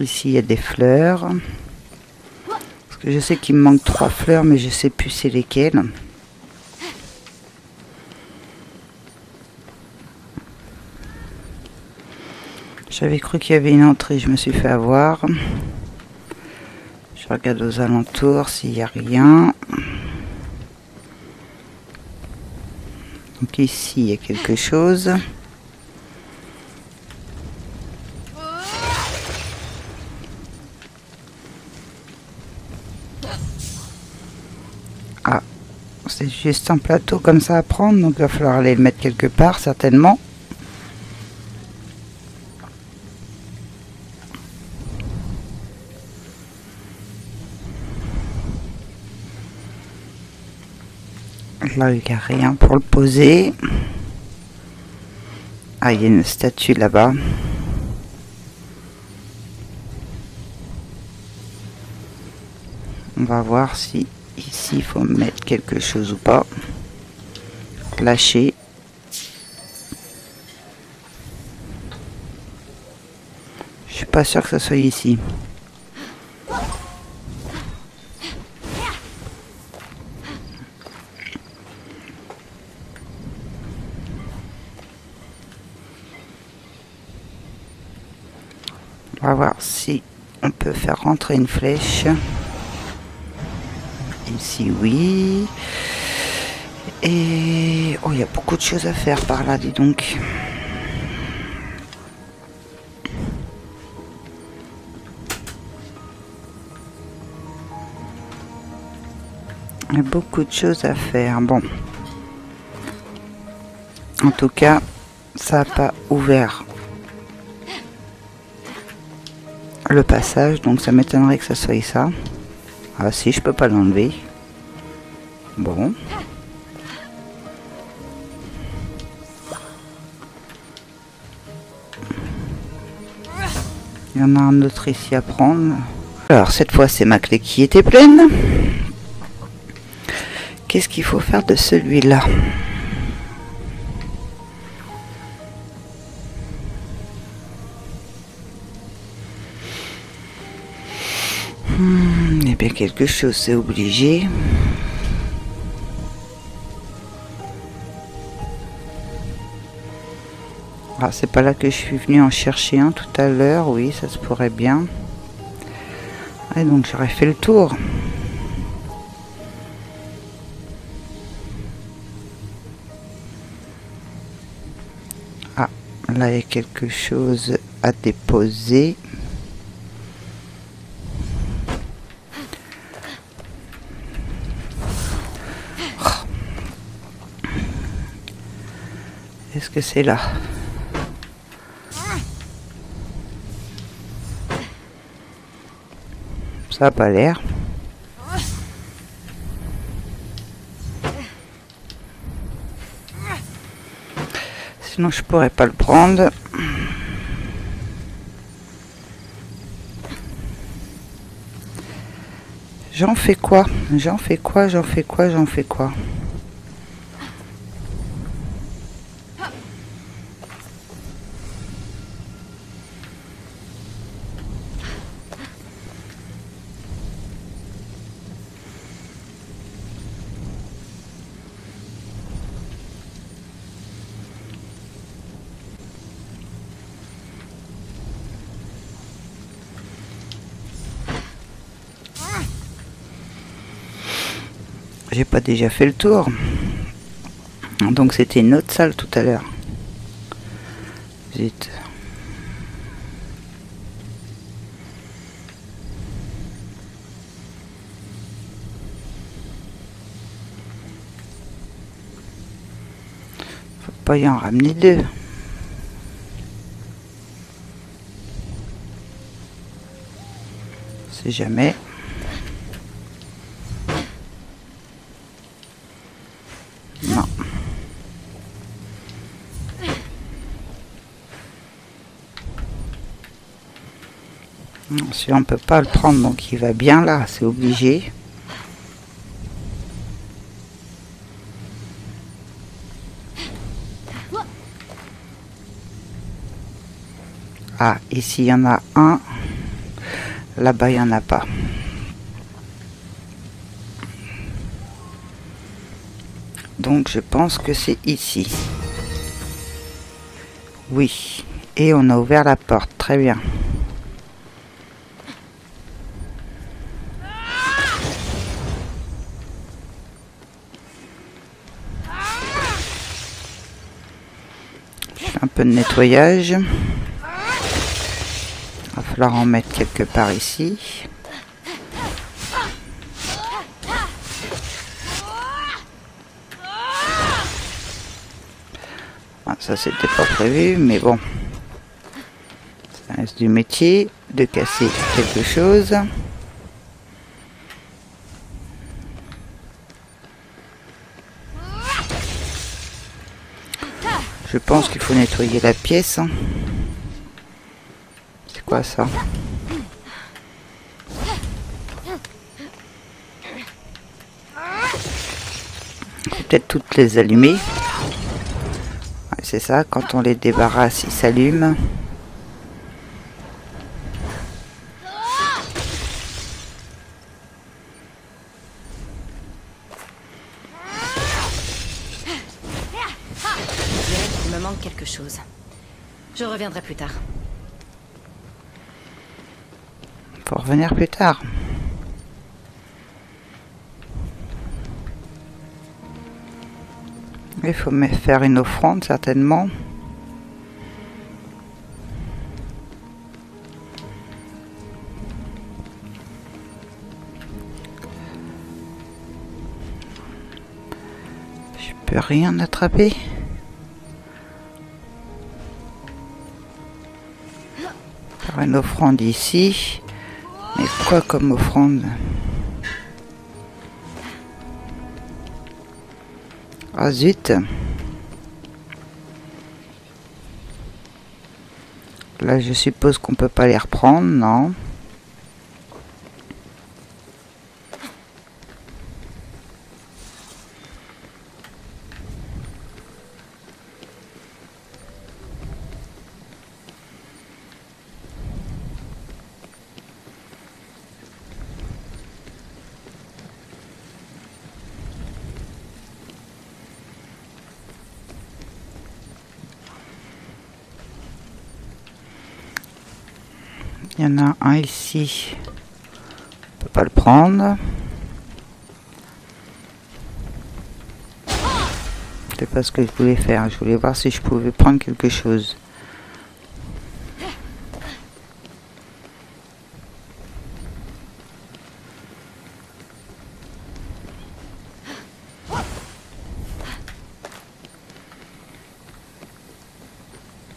Ici, il y a des fleurs. Parce que je sais qu'il me manque 3 fleurs, mais je sais plus c'est lesquelles. J'avais cru qu'il y avait une entrée, je me suis fait avoir. Je regarde aux alentours s'il n'y a rien. Donc ici, il y a quelque chose. Ah, c'est juste un plateau comme ça à prendre, donc il va falloir aller le mettre quelque part, certainement. Là, il n'y a rien pour le poser. Ah, il y a une statue là-bas. On va voir si ici il faut mettre quelque chose ou pas. Lâcher. Je suis pas sûr que ça soit ici. si on peut faire rentrer une flèche. Ici, oui. Et... oh, il y a beaucoup de choses à faire par là, dis donc. Il y a beaucoup de choses à faire. Bon. En tout cas, ça n'a pas ouvert le passage, donc ça m'étonnerait que ça soit ça. Ah si, je peux pas l'enlever. Bon. Il y en a un autre ici à prendre. Alors cette fois c'est ma clé qui était pleine. Qu'est-ce qu'il faut faire de celui-là? Eh bien quelque chose c'est obligé. Ah, c'est pas là que je suis venu en chercher un tout à l'heure. Oui, ça se pourrait bien. Et donc j'aurais fait le tour. Ah, là il y a quelque chose à déposer. Est-ce que c'est là? Ça n'a pas l'air. Sinon je pourrais pas le prendre. J'en fais quoi? J'en fais quoi? J'en fais quoi? J'en fais quoi? J'ai pas déjà fait le tour. Donc c'était une autre salle tout à l'heure. Zut. Faut pas y en ramener deux. C'est jamais. Non. Non, celui-là on peut pas le prendre, donc il va bien là, c'est obligé. Ah, ici il y en a un. Là-bas il n'y en a pas. Donc je pense que c'est ici. Oui. Et on a ouvert la porte. Très bien. Je fais un peu de nettoyage. Il va falloir en mettre quelque part ici. Ça c'était pas prévu, mais bon, ça reste du métier de casser quelque chose. Je pense qu'il faut nettoyer la pièce. C'est quoi ça? Faut peut-être toutes les allumer. C'est ça, quand on les débarrasse, ils s'allument. Il me manque quelque chose. Je reviendrai plus tard. Faut revenir plus tard. Il faut me faire une offrande certainement. Je peux rien attraper. Faire une offrande ici. Mais quoi comme offrande? Ah zut. Là je suppose qu'on peut pas les reprendre, non? Il y en a un ici. On peut pas le prendre. C'est pas ce que je voulais faire. Je voulais voir si je pouvais prendre quelque chose.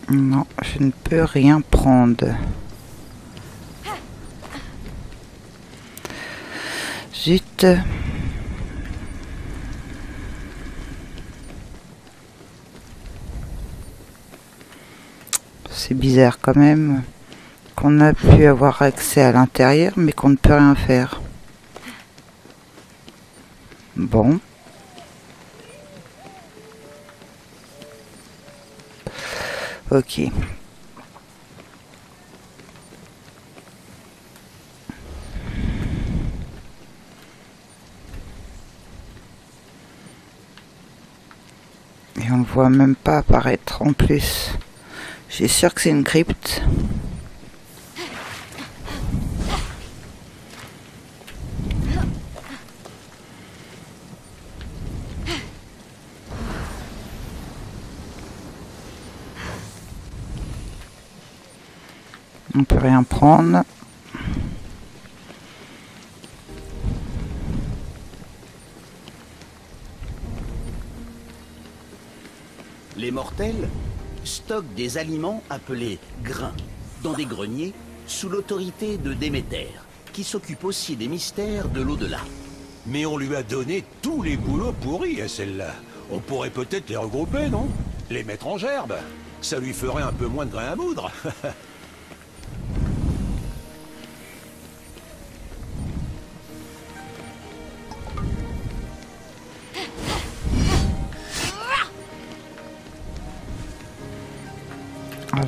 Non, je ne peux rien prendre. Zut. C'est bizarre quand même qu'on a pu avoir accès à l'intérieur mais qu'on ne peut rien faire. Bon. Ok. Et on ne voit même pas apparaître en plus. J'ai sûr que c'est une crypte. On peut rien prendre. Les mortels stockent des aliments appelés grains dans des greniers sous l'autorité de Déméter, qui s'occupe aussi des mystères de l'au-delà. Mais on lui a donné tous les boulots pourris à celle-là. On pourrait peut-être les regrouper, non? Les mettre en gerbe. Ça lui ferait un peu moins de grain à moudre.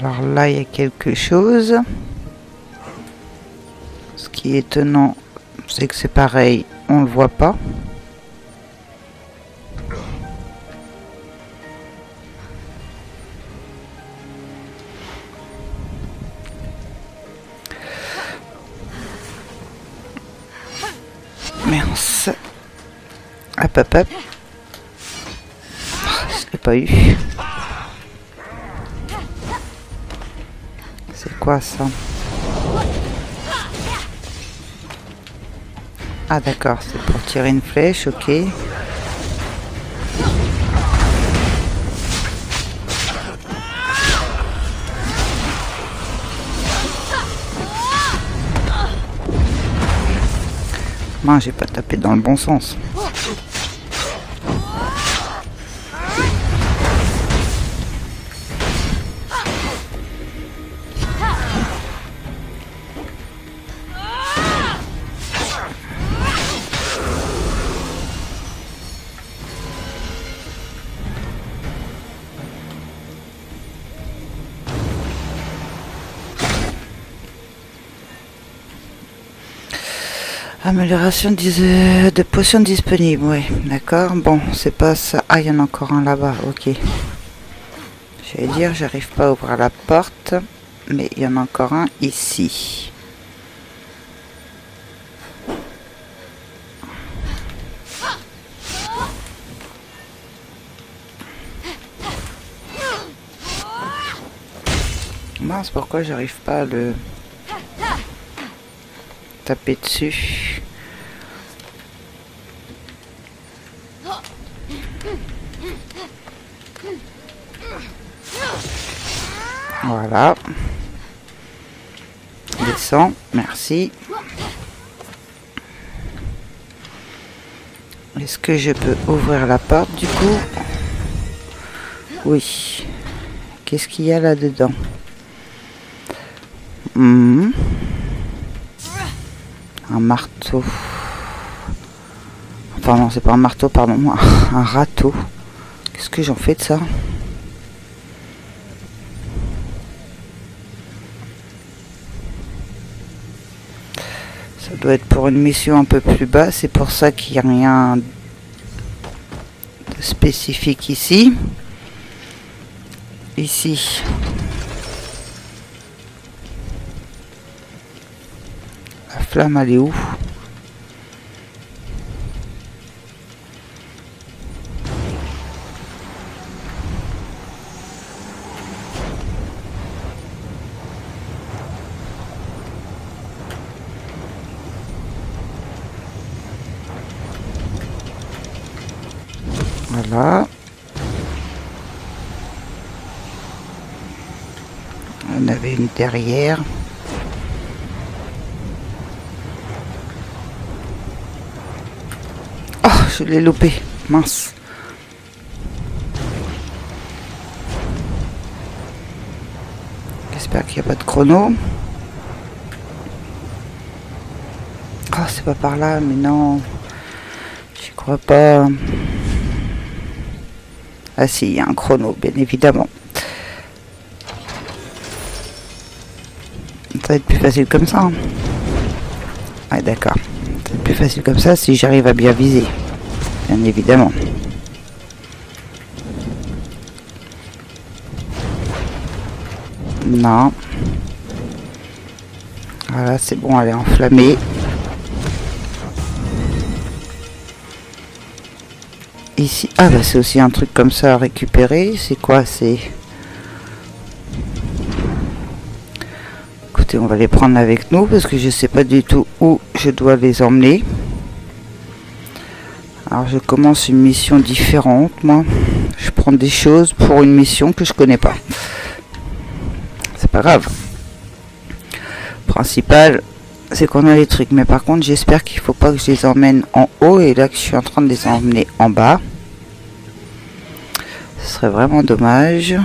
Alors là, il y a quelque chose. Ce qui est étonnant, c'est que c'est pareil, on le voit pas. Mince. Hop, hop, hop. Je l'ai pas eu. C'est quoi ça? Ah d'accord, c'est pour tirer une flèche, ok. Moi, j'ai pas tapé dans le bon sens. Amélioration de potions disponibles, oui, d'accord. Bon, c'est pas ça. Ah, il y en a encore un là-bas, ok. J'allais dire, j'arrive pas à ouvrir la porte, mais il y en a encore un ici. Mince, pourquoi j'arrive pas à le taper dessus? Voilà. Descends, merci. Est-ce que je peux ouvrir la porte du coup? Oui. Qu'est-ce qu'il y a là-dedans? Un marteau. Enfin non, c'est pas un marteau, pardon. Un râteau. Qu'est-ce que j'en fais de ça? Ça doit être pour une mission un peu plus bas. C'est pour ça qu'il n'y a rien de spécifique ici. Ici. La flamme, elle est où? Voilà. On avait une derrière. Oh, je l'ai loupé. Mince. J'espère qu'il n'y a pas de chrono. Oh, c'est pas par là, mais non. J'y crois pas. Ah si, il y a un chrono, bien évidemment. Ça va être plus facile comme ça. Hein. Ouais, d'accord. Ça va être plus facile comme ça si j'arrive à bien viser. Bien évidemment. Non. Voilà, c'est bon, elle est enflammée. Ici, ah bah c'est aussi un truc comme ça à récupérer. C'est quoi? C'est... Écoutez, on va les prendre avec nous parce que je sais pas du tout où je dois les emmener. Alors je commence une mission différente, moi. Je prends des choses pour une mission que je connais pas. C'est pas grave. Le principal, c'est qu'on a les trucs. Mais par contre, j'espère qu'il faut pas que je les emmène en haut. Et là que je suis en train de les emmener en bas. Ce serait vraiment dommage.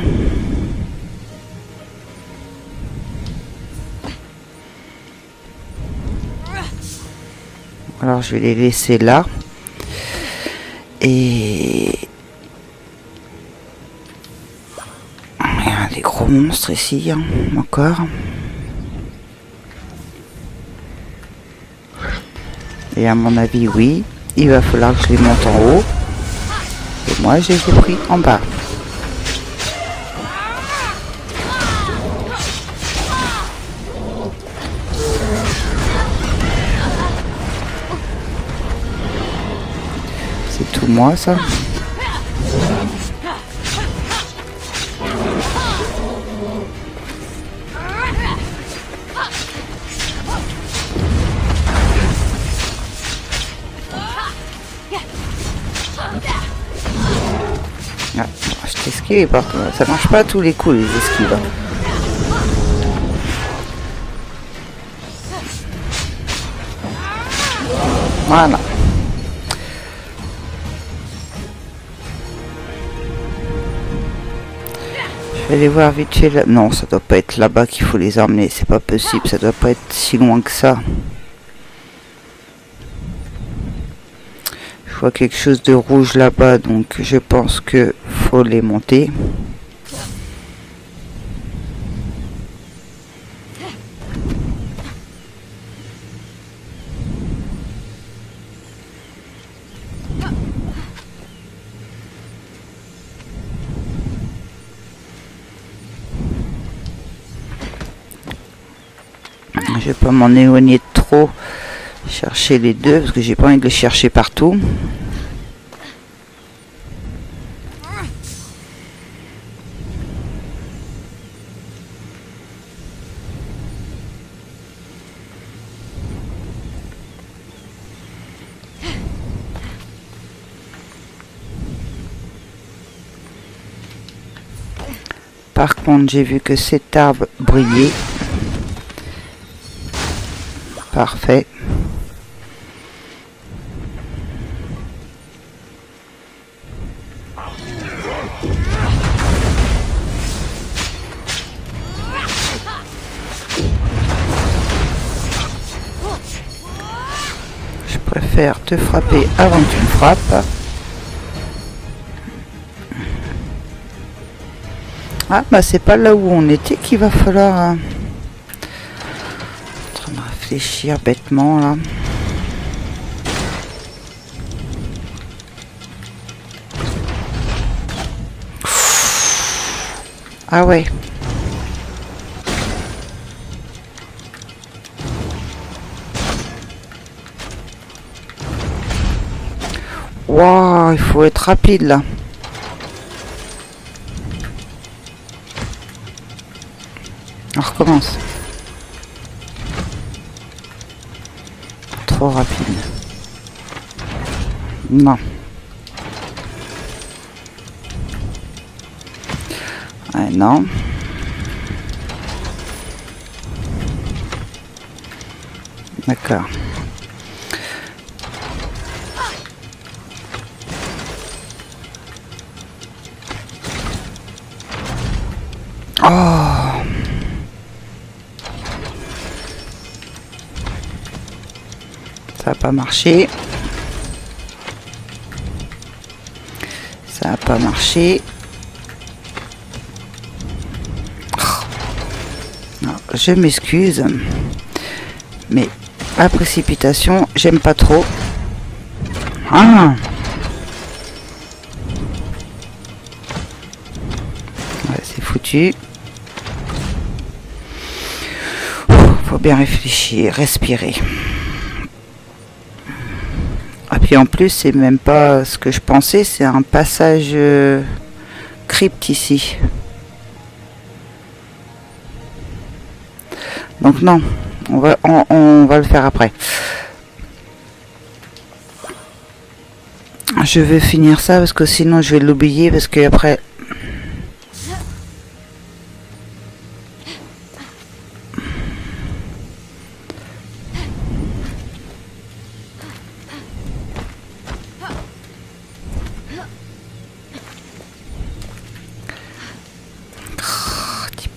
Alors je vais les laisser là. Et... il y a des gros monstres ici, hein, encore. Et à mon avis, oui, il va falloir que je les monte en haut. Et moi, je les ai pris en bas. C'est tout moi, ça. Ah, je t'esquive, ça marche pas à tous les coups, les esquives. Voilà. Je vais aller voir vite fait là. Non, ça doit pas être là-bas qu'il faut les emmener. C'est pas possible, ça doit pas être si loin que ça. Je vois quelque chose de rouge là-bas, donc je pense que faut les monter. Je vais pas m'en éloigner trop, chercher les deux parce que j'ai pas envie de les chercher partout. Par contre, j'ai vu que cet arbre brillait. Parfait. Je préfère te frapper avant que tu me frappes. Ah bah c'est pas là où on était qu'il va falloir en train de réfléchir bêtement là. Ah ouais. Waouh, il faut être rapide là. On recommence. Trop rapide. Non. Ouais, non. D'accord. Oh. Ça n'a pas marché. Ça n'a pas marché. Non, je m'excuse. Mais la précipitation, j'aime pas trop. Ah. Ouais, c'est foutu. Faut bien réfléchir, respirer. Et puis en plus, c'est même pas ce que je pensais, c'est un passage crypte ici. Donc non, on va le faire après. Je vais finir ça parce que sinon je vais l'oublier parce que après...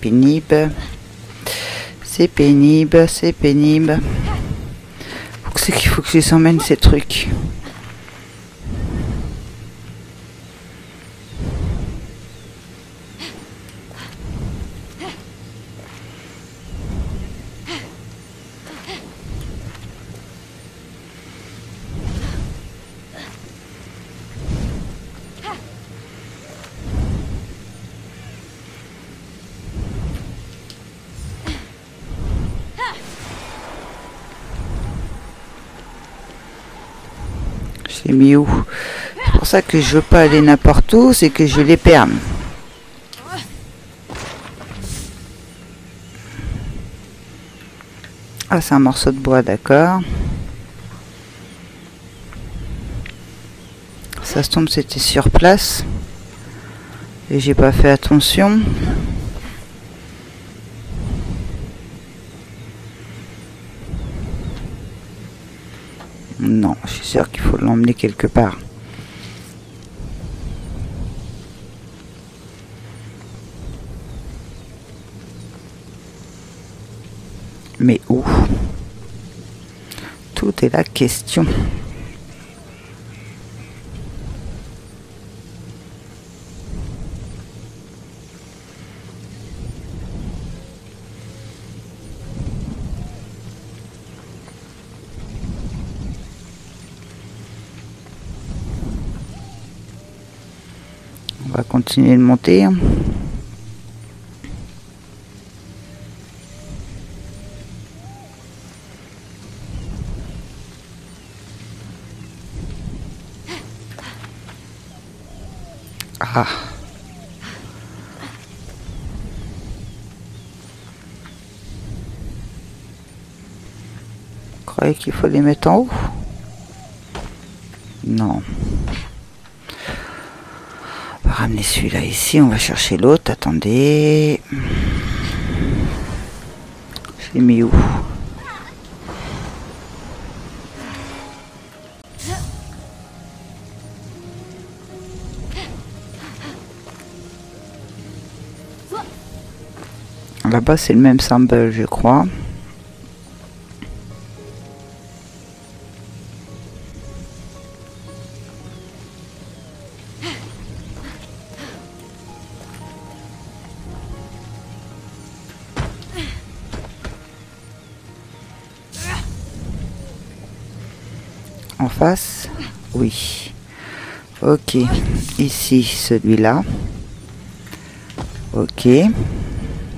pénible, c'est pénible, c'est pénible. C'est qu'il faut que je les emmène ces trucs. Je l'ai mis où? C'est pour ça que je veux pas aller n'importe où, c'est que je les perds. Ah, c'est un morceau de bois, d'accord. Ça se tombe, c'était sur place. Et j'ai pas fait attention. Non, je suis sûr qu'il faut l'emmener quelque part. Mais où? Tout est la question. On va continuer de monter. Ah. Vous croyez qu'il faut les mettre en haut? Non. ramener celui-là ici. On va chercher l'autre. Attendez. Je l'ai mis où? Là-bas, c'est le même symbole, je crois. En face? Oui. Ok. Ici, celui-là. Ok.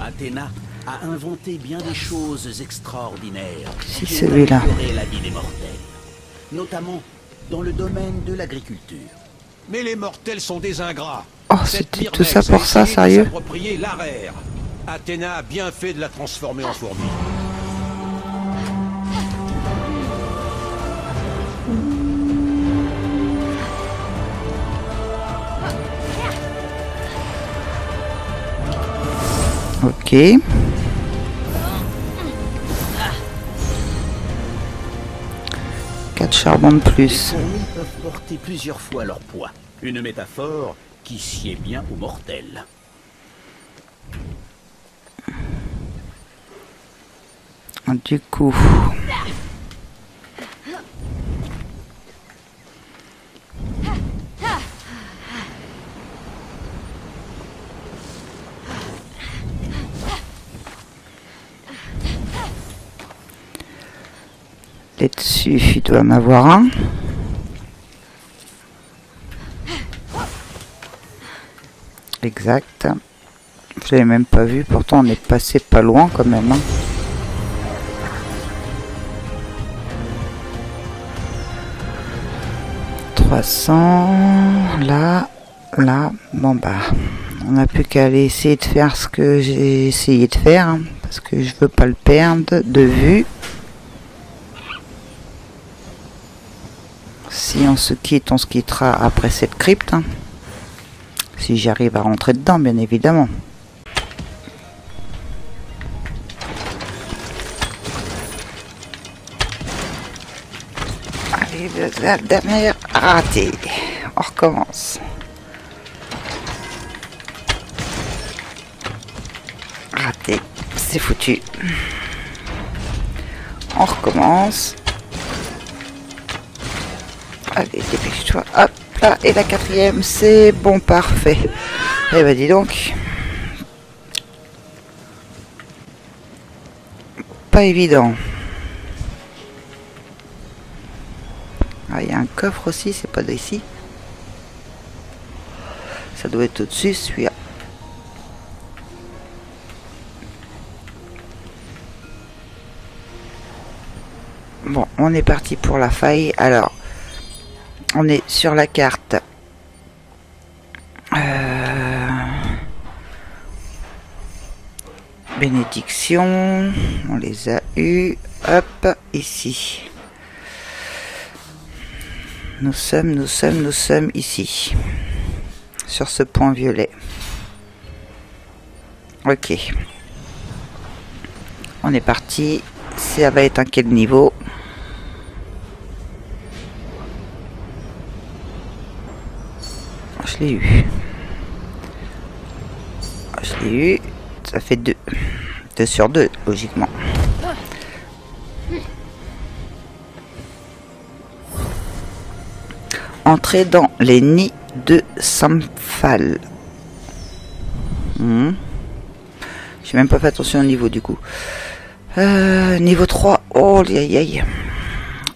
Athéna a inventé bien des choses extraordinaires Si, qui ont celui-là. amélioré la vie des mortels, notamment dans le domaine de l'agriculture. Mais les mortels sont des ingrats. Oh, Cette c'était tout ça Myrmex a pour ça, essayé de sérieux? s'approprier l'Arère. Athéna a bien fait de la transformer en fourmi. Ok. 4 charbons de Les plus. fourmis peuvent porter plusieurs fois leur poids. Une métaphore qui sied bien aux mortels. Du coup... Là-dessus, il doit en avoir un. Exact. Je l'avais même pas vu, pourtant on est passé pas loin quand même. Hein. « 300... Là... Là... Bon bah... On n'a plus qu'à aller essayer de faire ce que j'ai essayé de faire. Hein, parce que je veux pas le perdre de vue. Si on se quitte, on se quittera après cette crypte. Hein. Si j'arrive à rentrer dedans, bien évidemment. Allez, la dernière. Raté. On recommence. Raté. C'est foutu. On recommence. Allez, dépêche-toi. Hop là. Et la quatrième, c'est bon, parfait. Eh ben, dis donc. Pas évident. Ah, il y a un coffre aussi, c'est pas d'ici. Ça doit être au-dessus, celui-là. Bon, on est parti pour la faille. Alors, on est sur la carte. Bénédiction. On les a eu. Hop, ici. Nous sommes ici. Sur ce point violet. Ok. On est parti. Ça va être à quel niveau? Je l'ai eu. Je l'ai eu. Ça fait 2. 2 sur 2, logiquement. Entrer dans les nids de Samphal. J'ai même pas fait attention au niveau du coup. Niveau 3. Oh, aïe aïe.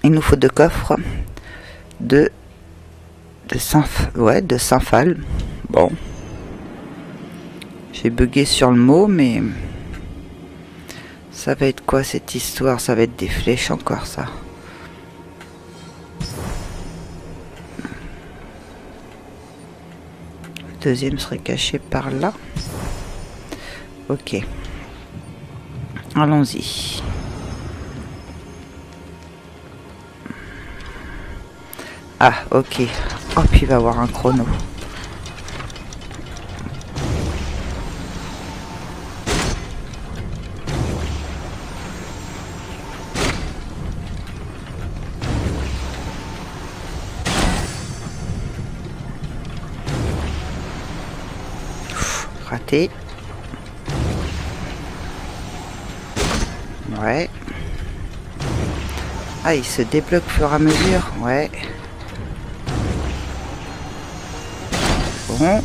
Il nous faut 2 coffres. De Samphal. Bon. J'ai bugué sur le mot, mais... Ça va être quoi cette histoire? Ça va être des flèches encore, ça. Le deuxième serait caché par là. Ok. Allons-y. Ah, ok. Oh, puis il va y avoir un chrono. raté. Ouais. Ah, il se débloque au fur et à mesure. Ouais. Bon.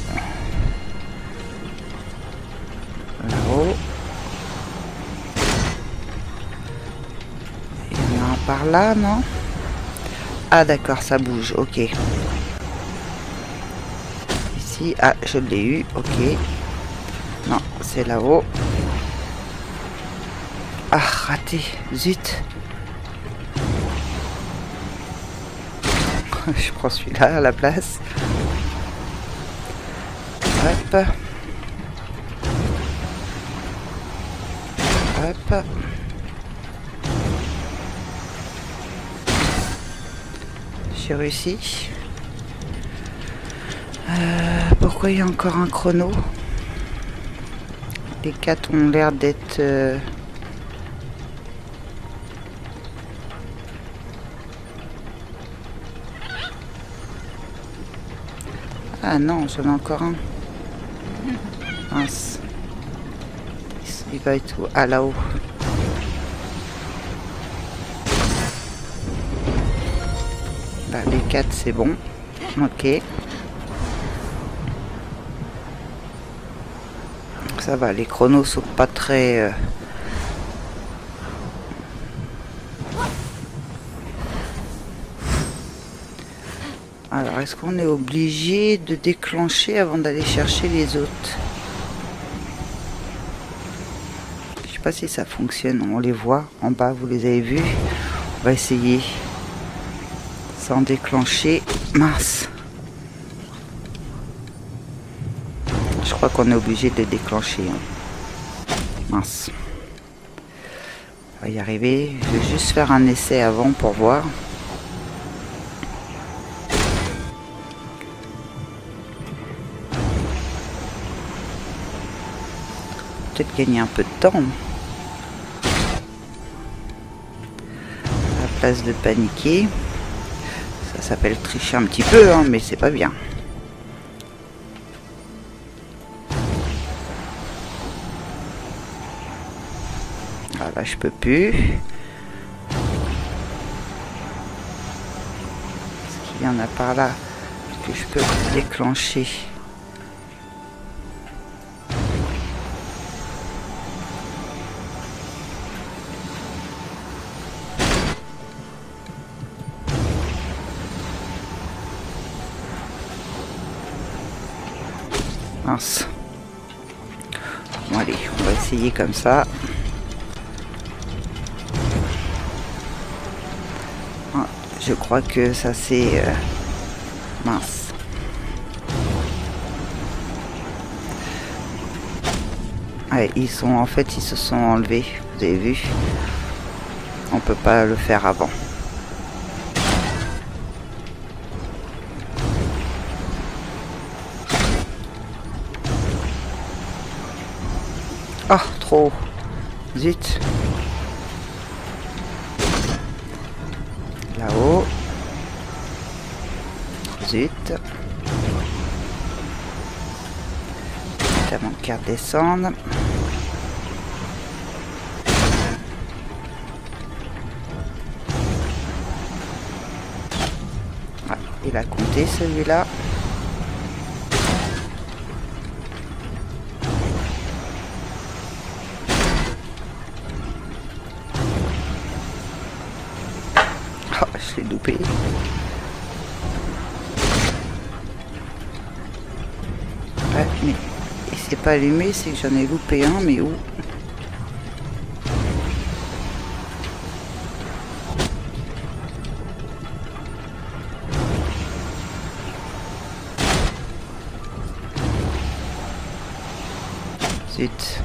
Là-haut. Il y en a un par là, non? Ah d'accord, ça bouge, ok. Ici, ah, je l'ai eu, ok. Non, c'est là-haut. Ah, raté, zut. Je prends celui-là à la place. Hop. Hop. J'ai réussi. Pourquoi il y a encore un chrono? Les 4 ont l'air d'être... Ah non, j'en ai encore un. Mince. Il va être où? Ah, là-haut. Là, les 4, c'est bon. Ok. Ça va, les chronos sont pas très... Alors, est-ce qu'on est obligé de déclencher avant d'aller chercher les autres? Je sais pas si ça fonctionne. On les voit en bas, vous les avez vus. On va essayer sans déclencher. Mince. Je crois qu'on est obligé de les déclencher. Mince. On va y arriver. Je vais juste faire un essai avant pour voir. Peut-être gagner un peu de temps. À la place de paniquer. Ça s'appelle tricher un petit peu, hein, mais c'est pas bien. Ah là, je peux plus. Est-ce qu'il y en a par là que je peux déclencher? Mince. Bon allez, on va essayer comme ça. Ah, je crois que ça c'est... mince. Ouais, ils sont en fait, ils se sont enlevés. Vous avez vu? On peut pas le faire avant. Ah, trop. Zut. Là-haut. Zut. T'as manqué à descendre. Ah, il a compté celui-là. Je l'ai loupé. Ouais, mais il s'est pas allumé, c'est que j'en ai loupé un, mais où? Zut.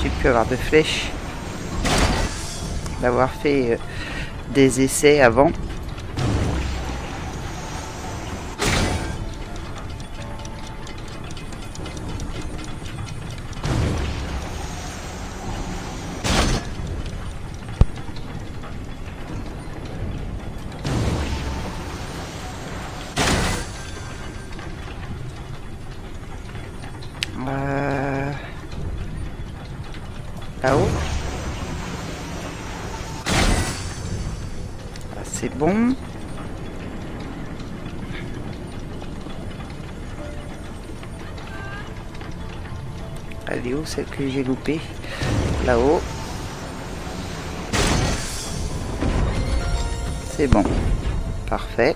J'ai pu avoir de flèches, d'avoir fait des essais avant. Là-haut. Là, c'est bon. Elle est où celle que j'ai loupée? Là-haut. C'est bon. Parfait.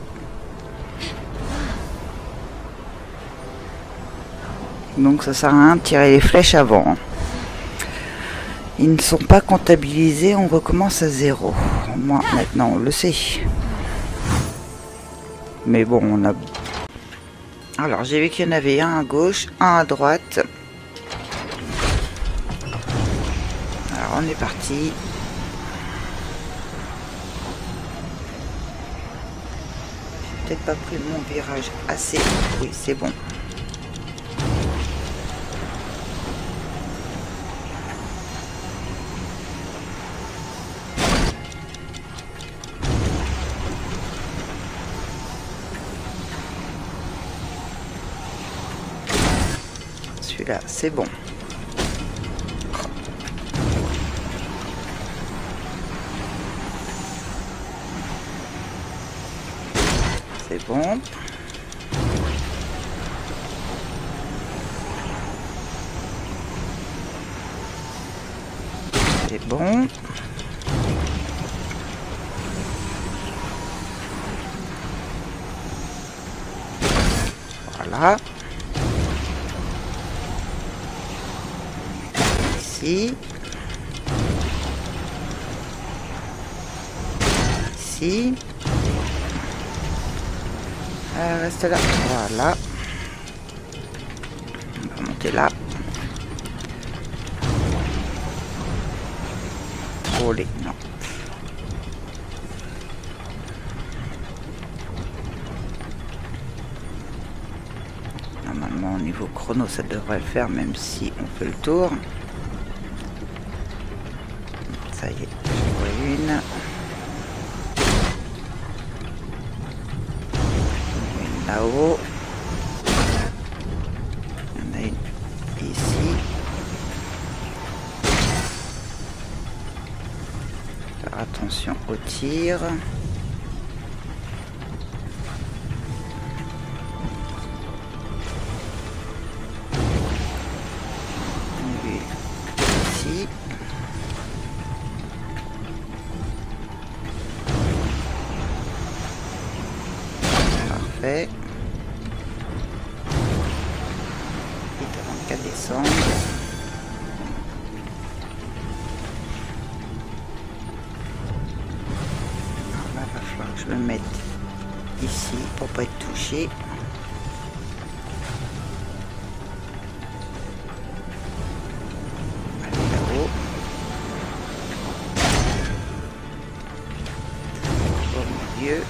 Donc ça sert à rien de tirer les flèches avant. Ils ne sont pas comptabilisés, on recommence à 0. Moi, maintenant, on le sait. Mais bon, on a... Alors, j'ai vu qu'il y en avait un à gauche, un à droite. Alors, on est parti. J'ai peut-être pas pris mon virage assez. Oui, c'est bon. Celui-là, c'est bon. C'est bon. C'est bon. Voilà. Ici. Ici. Reste là. Voilà. On va monter là. Voler, non. Normalement, au niveau chrono, ça devrait le faire, même si on fait le tour. Ça y est, j'en vois une. Une là-haut. Il y en a une ici. Faire attention au tir. Ici. Parfait. Vite avant qu'elle descende. Alors là, il va falloir que je me mette ici pour pas être touché. Allez là-haut. Au milieu.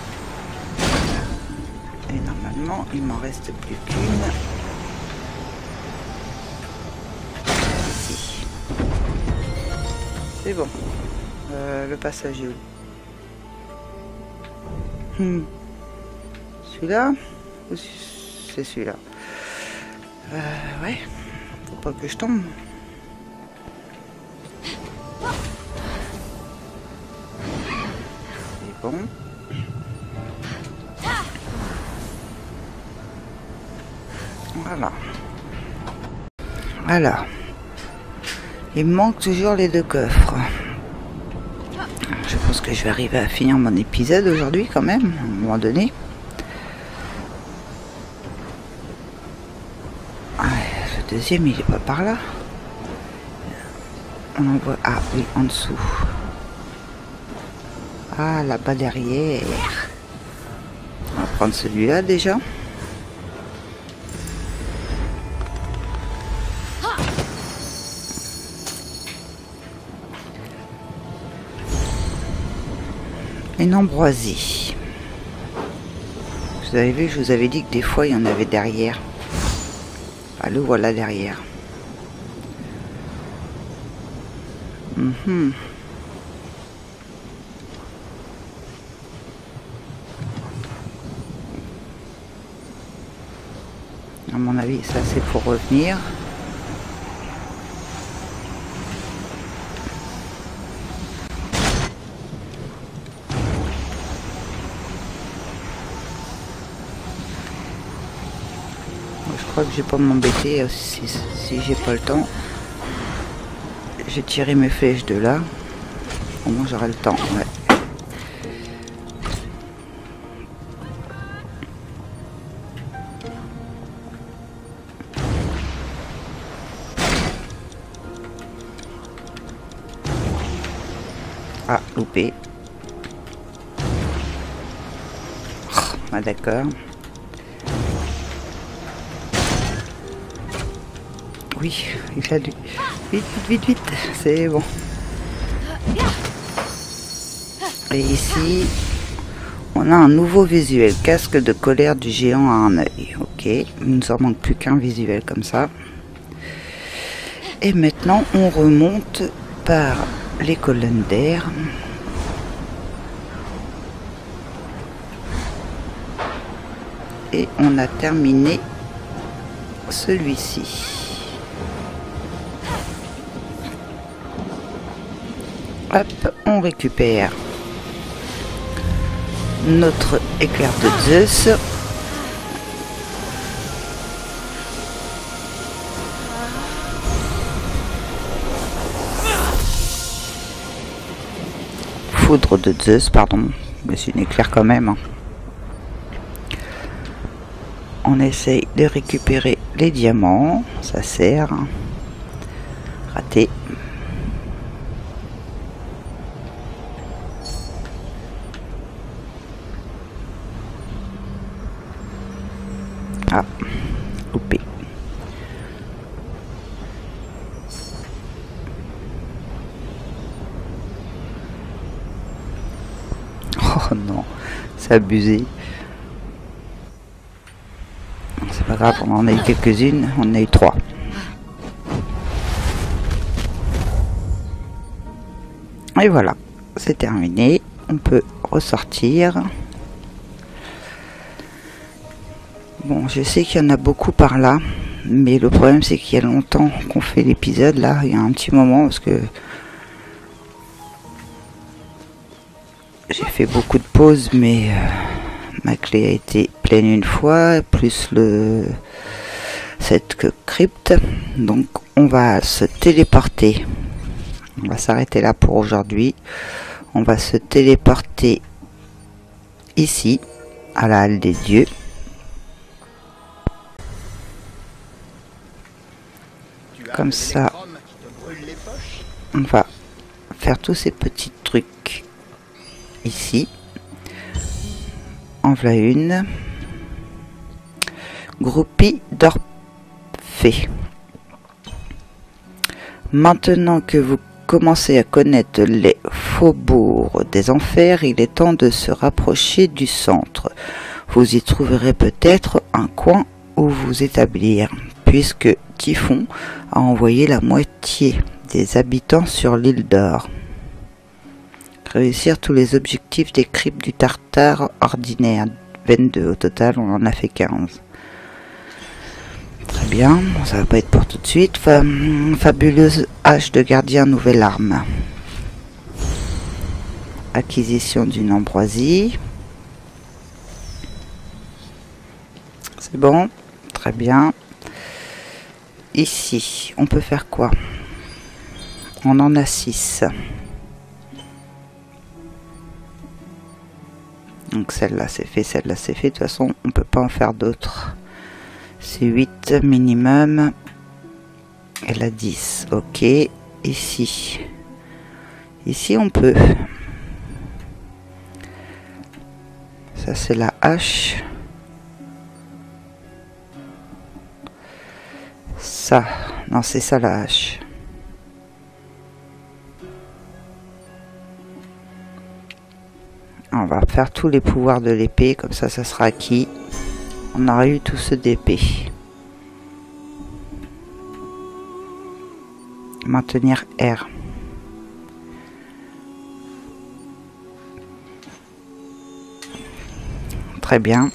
Et normalement, il m'en reste plus qu'une. Ici. C'est bon. Le passage est où? Celui-là? C'est celui-là. Ouais. Faut pas que je tombe. C'est bon. Voilà. Alors. Il me manque toujours les 2 coffres. Je pense que je vais arriver à finir mon épisode aujourd'hui quand même, à un moment donné. Ah, le deuxième, il est pas par là. On en voit... Ah oui, en dessous. Ah, là-bas derrière. On va prendre celui-là déjà. Une ambroisie. Vous avez vu, je vous avais dit que des fois il y en avait derrière. Ah, le voilà derrière. À mon avis, ça c'est pour revenir. crois que je vais pas m'embêter si j'ai pas le temps. J'ai tiré mes flèches de là. Au moins j'aurai le temps. Ouais. Ah, loupé. Ah, d'accord. Oui, il a dû... Vite, vite, vite, vite. C'est bon. Et ici, on a un nouveau visuel. Casque de colère du géant à un œil. Ok, il nous en manque plus qu'un visuel comme ça. Et maintenant, on remonte par les colonnes d'air. Et on a terminé celui-ci. Hop, on récupère notre éclair de Zeus. Foudre de Zeus, pardon. Mais c'est une éclair quand même. Hein. On essaye de récupérer les diamants. Ça sert. Raté. Ah, loupé. Oh non, c'est abusé. C'est pas grave, on en a eu quelques-unes, on en a eu 3. Et voilà, c'est terminé. On peut ressortir. Bon, je sais qu'il y en a beaucoup par là, mais le problème c'est qu'il y a longtemps qu'on fait l'épisode là, il y a un petit moment parce que j'ai fait beaucoup de pauses, mais ma clé a été pleine une fois, plus cette crypte, donc on va se téléporter. On va s'arrêter là pour aujourd'hui. On va se téléporter ici, à la Halle des Dieux. Comme ça, on va faire tous ces petits trucs ici. En voilà une. Groupie d'Orphée. Maintenant que vous commencez à connaître les faubourgs des enfers, il est temps de se rapprocher du centre. Vous y trouverez peut-être un coin où vous établir, puisque Typhon a envoyé la moitié des habitants sur l'île d'Or. Réussir tous les objectifs des cryptes du Tartare ordinaire. 22 au total, on en a fait 15. Très bien, bon, ça va pas être pour tout de suite. Fabuleuse hache de gardien, nouvelle arme. Acquisition d'une ambroisie. C'est bon, très bien. Ici, on peut faire quoi? On en a 6. Donc celle-là c'est fait, celle-là c'est fait. De toute façon, on peut pas en faire d'autres. C'est 8 minimum. Et la 10. Ok. Ici. Ici, on peut. Ça, c'est la hache. Ça. Non, c'est ça la hache. On va faire tous les pouvoirs de l'épée. Comme ça, ça sera acquis. On aura eu tout ce d'épée. Maintenir R. Très bien.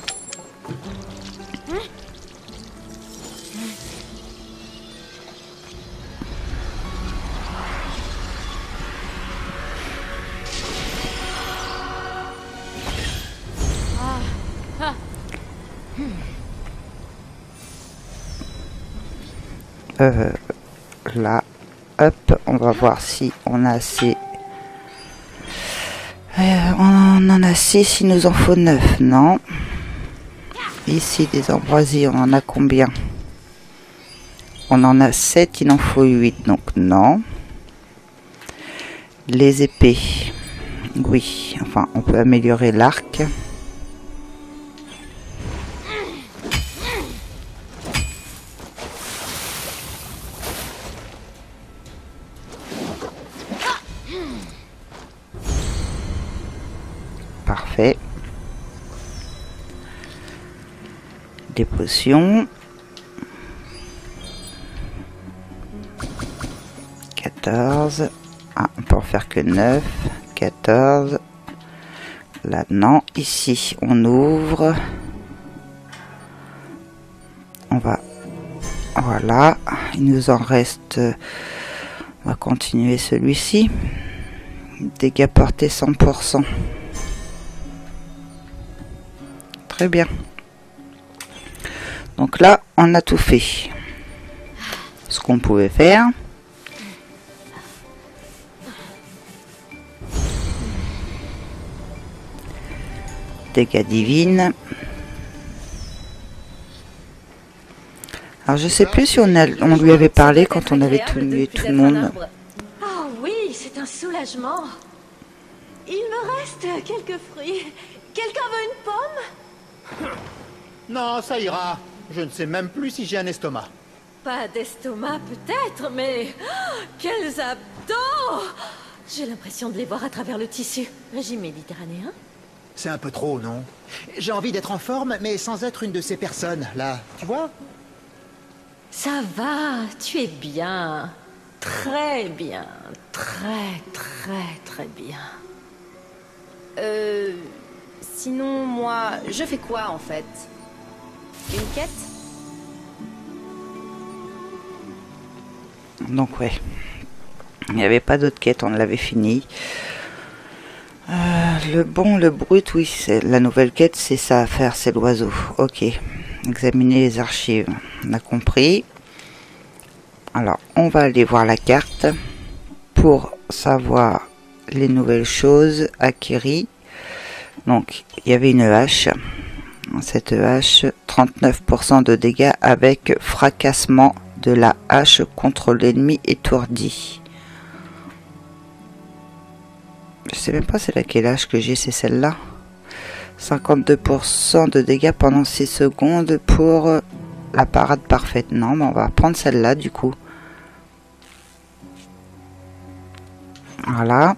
Là, hop, on va voir si on a assez. On en a 6, il nous en faut 9, non. Ici, des ambroisies, on en a combien? On en a 7, il en faut 8, donc non. Les épées, oui, enfin, on peut améliorer l'arc. Parfait. Des potions. 14. Ah, on peut en faire que 9. 14. Là, non. Ici, on ouvre. On va... Voilà. Il nous en reste... On va continuer celui-ci. Dégâts portés 100%. Très bien. Donc là, on a tout fait. Ce qu'on pouvait faire. Dégâts divines. Alors je sais plus si on lui avait parlé quand on avait tué tout le monde. Oh oui, c'est un soulagement. Il me reste quelques fruits. Quelqu'un veut une pomme? Non, ça ira. Je ne sais même plus si j'ai un estomac. Pas d'estomac peut-être, mais... oh, quels abdos! J'ai l'impression de les voir à travers le tissu. Régime méditerranéen? C'est un peu trop, non? J'ai envie d'être en forme, mais sans être une de ces personnes, là. Tu vois? Ça va, tu es bien. Très bien. Très, très, très bien. Sinon, moi, je fais quoi, en fait? Une quête? Donc ouais. Il n'y avait pas d'autre quête, on l'avait fini. Le brut, oui, c'est la nouvelle quête, c'est ça à faire, c'est l'oiseau. Ok. Examiner les archives. On a compris. Alors, on va aller voir la carte pour savoir les nouvelles choses acquises. Donc, il y avait une hache. Cette hache, 39% de dégâts avec fracassement de la hache contre l'ennemi étourdi. Je sais même pas c'est laquelle hache que j'ai, c'est celle-là. 52% de dégâts pendant 6 secondes pour la parade parfaite. Non, mais on va prendre celle-là du coup. Voilà.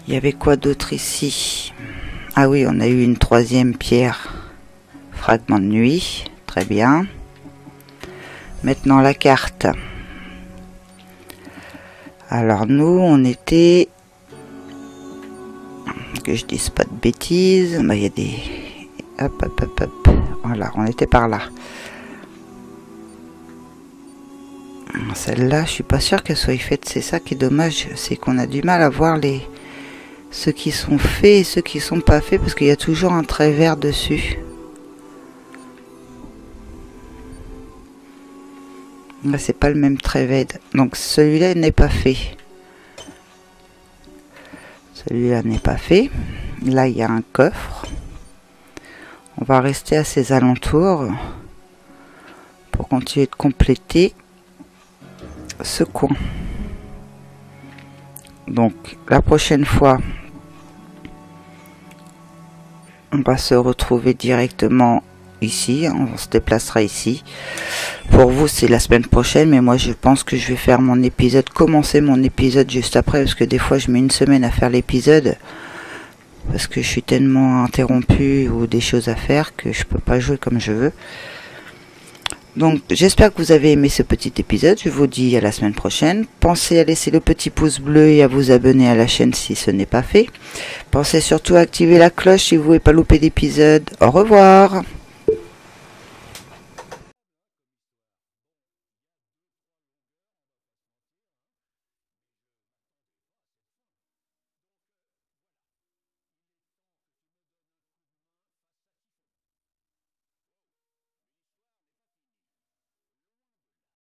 Il y avait quoi d'autre ici? Ah oui, on a eu une 3e pierre. Fragment de nuit. Très bien. Maintenant la carte. Alors nous, on était... Que je dise pas de bêtises. Bah, il y a des... Hop, hop, hop, hop. Voilà, on était par là. Celle-là, je suis pas sûre qu'elle soit faite. C'est ça qui est dommage. C'est qu'on a du mal à voir les... ceux qui sont faits et ceux qui sont pas faits. Parce qu'il y a toujours un trait vert dessus. Là, c'est pas le même trait vert. Donc celui-là n'est pas fait. Celui-là n'est pas fait. Là, il y a un coffre. On va rester à ses alentours pour continuer de compléter ce coin. Donc, la prochaine fois, on va se retrouver directement ici. On se déplacera ici. Pour vous, c'est la semaine prochaine, mais moi, je pense que je vais faire mon épisode, commencer mon épisode juste après, parce que des fois, je mets une semaine à faire l'épisode, parce que je suis tellement interrompu ou des choses à faire que je peux pas jouer comme je veux. Donc, j'espère que vous avez aimé ce petit épisode. Je vous dis à la semaine prochaine. Pensez à laisser le petit pouce bleu et à vous abonner à la chaîne si ce n'est pas fait. Pensez surtout à activer la cloche si vous ne voulez pas louper d'épisode. Au revoir.